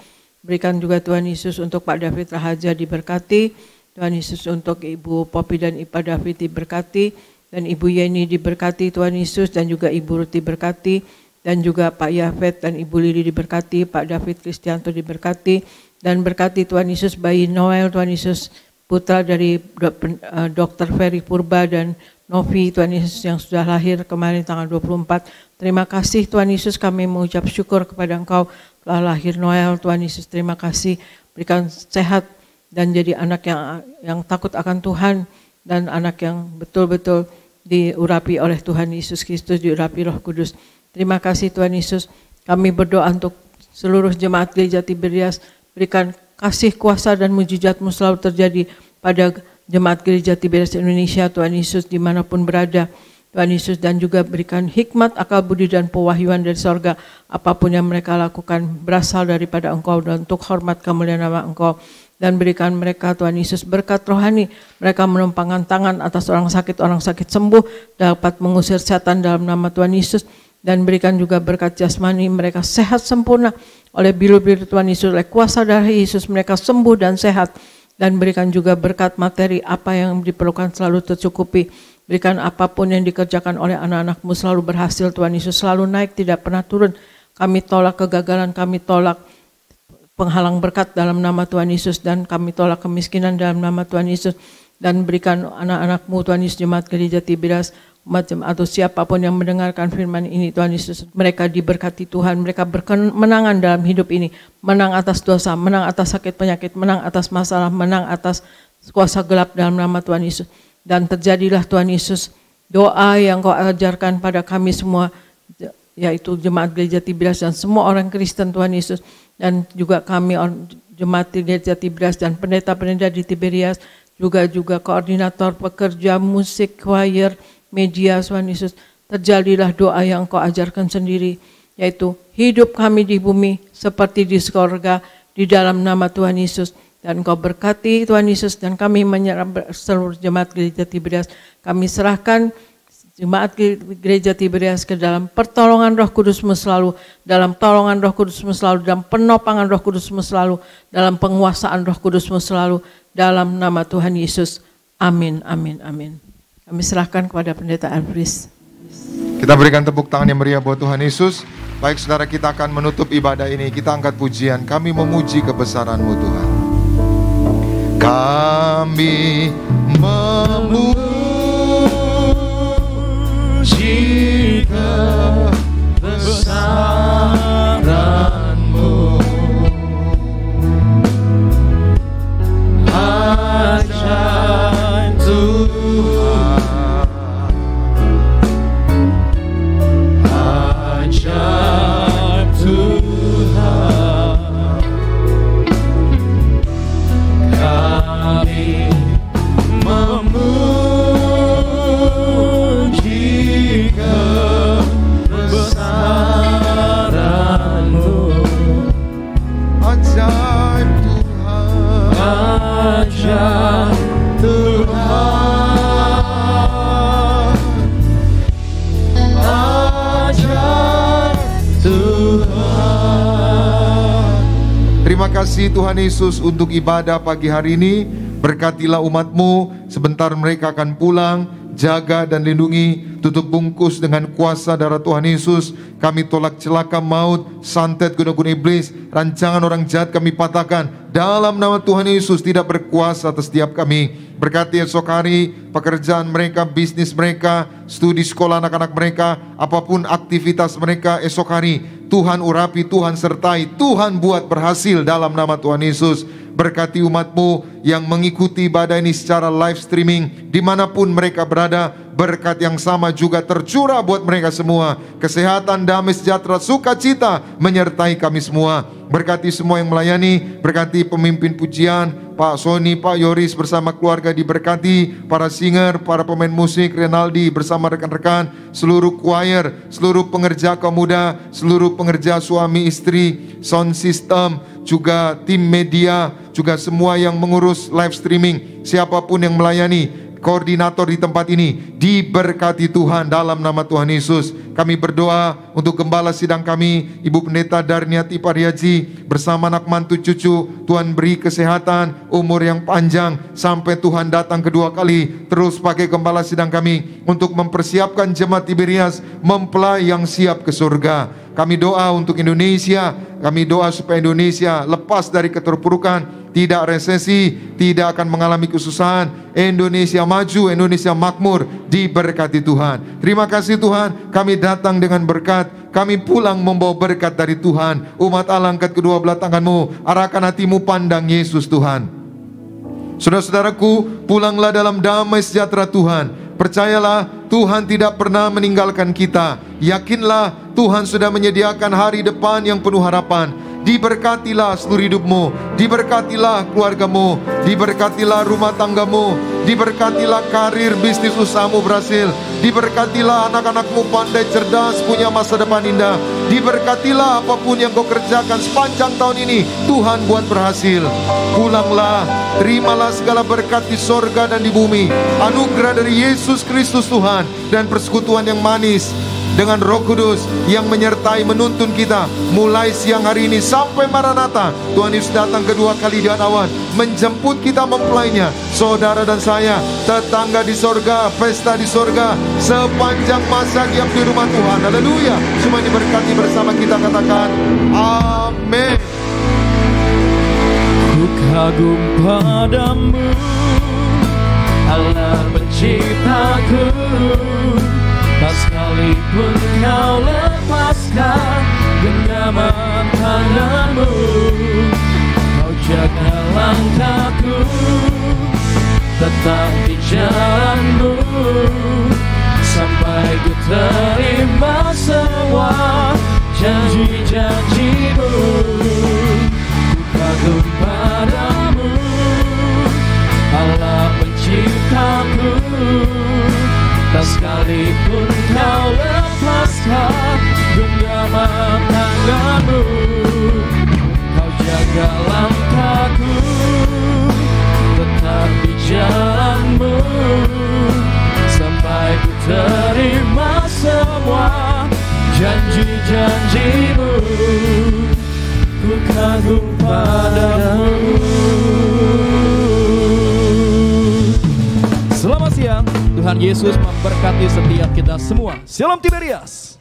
Berikan juga Tuhan Yesus untuk Pak David Rahaja diberkati, Tuhan Yesus untuk Ibu Popi dan Ipa David diberkati, dan Ibu Yeni diberkati Tuhan Yesus, dan juga Ibu Ruth diberkati, dan juga Pak Yafet dan Ibu Lili diberkati, Pak David Kristianto diberkati, dan berkati Tuhan Yesus bayi Noel, Tuhan Yesus putra dari Dr. Ferry Purba dan Novi Tuhan Yesus yang sudah lahir kemarin tanggal 24. Terima kasih Tuhan Yesus, kami mengucap syukur kepada Engkau telah lahir Noel Tuhan Yesus. Terima kasih, berikan sehat dan jadi anak yang takut akan Tuhan, dan anak yang betul-betul diurapi oleh Tuhan Yesus Kristus, diurapi Roh Kudus. Terima kasih Tuhan Yesus, kami berdoa untuk seluruh jemaat Gereja Tiberias, berikan kasih, kuasa, dan mujizat-Mu selalu terjadi pada jemaat Gereja Tiberias Indonesia Tuhan Yesus dimanapun berada Tuhan Yesus, dan juga berikan hikmat, akal budi, dan pewahyuan dari sorga. Apapun yang mereka lakukan berasal daripada Engkau dan untuk hormat kemuliaan nama Engkau, dan berikan mereka Tuhan Yesus berkat rohani. Mereka menumpangkan tangan atas orang sakit sembuh, dapat mengusir setan dalam nama Tuhan Yesus, dan berikan juga berkat jasmani, mereka sehat sempurna oleh bilur-bilur Tuhan Yesus, oleh kuasa darah Yesus mereka sembuh dan sehat. Dan berikan juga berkat materi, apa yang diperlukan selalu tercukupi. Berikan apapun yang dikerjakan oleh anak-anak-Mu selalu berhasil Tuhan Yesus, selalu naik, tidak pernah turun. Kami tolak kegagalan, kami tolak penghalang berkat dalam nama Tuhan Yesus, dan kami tolak kemiskinan dalam nama Tuhan Yesus. Dan berikan anak-anak-Mu Tuhan Yesus, jemaat Gereja Tiberias, umat atau siapapun yang mendengarkan firman ini Tuhan Yesus, mereka diberkati Tuhan, mereka berkemenangan dalam hidup ini, menang atas dosa, menang atas sakit penyakit, menang atas masalah, menang atas kuasa gelap dalam nama Tuhan Yesus. Dan terjadilah Tuhan Yesus doa yang Kau ajarkan pada kami semua, yaitu jemaat Gereja Tiberias dan semua orang Kristen Tuhan Yesus, dan juga kami jemaat Gereja Tiberias dan pendeta-pendeta di Tiberias, juga koordinator pekerja musik, choir, media Tuhan Yesus. Terjadilah doa yang Kau ajarkan sendiri, yaitu hidup kami di bumi seperti di surga, di dalam nama Tuhan Yesus. Dan Kau berkati Tuhan Yesus, dan kami menyerah seluruh jemaat Gereja Tiberias. Kami serahkan jemaat Gereja Tiberias ke dalam pertolongan Roh Kudus-Mu selalu, dalam tolongan Roh Kudus-Mu selalu, dalam penopangan Roh Kudus-Mu selalu, dalam penguasaan Roh Kudus-Mu selalu, dalam nama Tuhan Yesus. Amin, amin, amin. Kami serahkan kepada Pendeta Elfris. Kita berikan tepuk tangan yang meriah buat Tuhan Yesus. Baik saudara, kita akan menutup ibadah ini. Kita angkat pujian, kami memuji kebesaran-Mu Tuhan. Kami memuji kebesaran-Mu, ajaib Tuhan, ajaib Tuhan. Kami memuji kebesaran-Mu, ajaib Tuhan, ajaib Tuhan, ajaib Tuhan. Terima kasih Tuhan Yesus untuk ibadah pagi hari ini. Berkatilah umat-Mu, sebentar mereka akan pulang. Jaga dan lindungi, tutup bungkus dengan kuasa darah Tuhan Yesus. Kami tolak celaka maut, santet guna-guna iblis, rancangan orang jahat kami patahkan. Dalam nama Tuhan Yesus, tidak berkuasa atas setiap kami. Berkati esok hari, pekerjaan mereka, bisnis mereka, studi sekolah anak-anak mereka, apapun aktivitas mereka esok hari. Tuhan urapi, Tuhan sertai, Tuhan buat berhasil dalam nama Tuhan Yesus. Berkati umat-Mu yang mengikuti ibadah ini secara live streaming dimanapun mereka berada. Berkat yang sama juga tercurah buat mereka semua. Kesehatan, damai, sejahtera, sukacita menyertai kami semua. Berkati semua yang melayani, berkati pemimpin pujian, Pak Sony, Pak Yoris bersama keluarga diberkati, para singer, para pemain musik, Renaldi bersama rekan-rekan, seluruh choir, seluruh pengerja kaum muda, seluruh pengerja suami istri, sound system, juga tim media, juga semua yang mengurus live streaming, siapapun yang melayani, koordinator di tempat ini, diberkati Tuhan dalam nama Tuhan Yesus. Kami berdoa untuk gembala sidang kami, Ibu Pendeta Darniati Pariaji bersama anak mantu cucu. Tuhan beri kesehatan, umur yang panjang sampai Tuhan datang kedua kali. Terus pakai gembala sidang kami untuk mempersiapkan jemaat Tiberias mempelai yang siap ke surga. Kami doa untuk Indonesia, kami doa supaya Indonesia lepas dari keterpurukan, tidak resesi, tidak akan mengalami kesusahan. Indonesia maju, Indonesia makmur, diberkati Tuhan. Terima kasih Tuhan, kami datang dengan berkat, kami pulang membawa berkat dari Tuhan. Umat Allah, angkat kedua belah tanganmu, arahkan hatimu pandang Yesus Tuhan. Saudara-saudaraku, pulanglah dalam damai sejahtera Tuhan. Percayalah, Tuhan tidak pernah meninggalkan kita. Yakinlah, Tuhan sudah menyediakan hari depan yang penuh harapan. Diberkatilah seluruh hidupmu, diberkatilah keluargamu, diberkatilah rumah tanggamu, diberkatilah karir bisnis usahamu berhasil, diberkatilah anak-anakmu pandai cerdas punya masa depan indah, diberkatilah apapun yang kau kerjakan sepanjang tahun ini, Tuhan buat berhasil. Pulanglah, terimalah segala berkat di sorga dan di bumi, anugerah dari Yesus Kristus Tuhan, dan persekutuan yang manis dengan Roh Kudus yang menyertai menuntun kita mulai siang hari ini sampai Maranatha. Tuhan Yesus datang kedua kali di awan, menjemput kita mempelainya. Saudara dan saya, tetangga di sorga, pesta di sorga, sepanjang masa diam di rumah Tuhan. Haleluya. Semua diberkati bersama kita, katakan amin. Ku kagum padamu, Allah penciptaku. Tak sekalipun kau lepaskan genggaman tanganmu, kau jaga langkahku, tetap di jalanmu, sampai ku terima semua janji-janjimu. Ku kagum padamu, Allah penciptaku. Tak sekalipun kau lepaskan genggaman tanganmu, kau jaga langkahku, tetap di jalanmu, sampai ku terima semua janji-janjimu. Ku kagum padamu. Selamat siang, Tuhan Yesus memberkati setiap kita semua. Shalom Tiberias.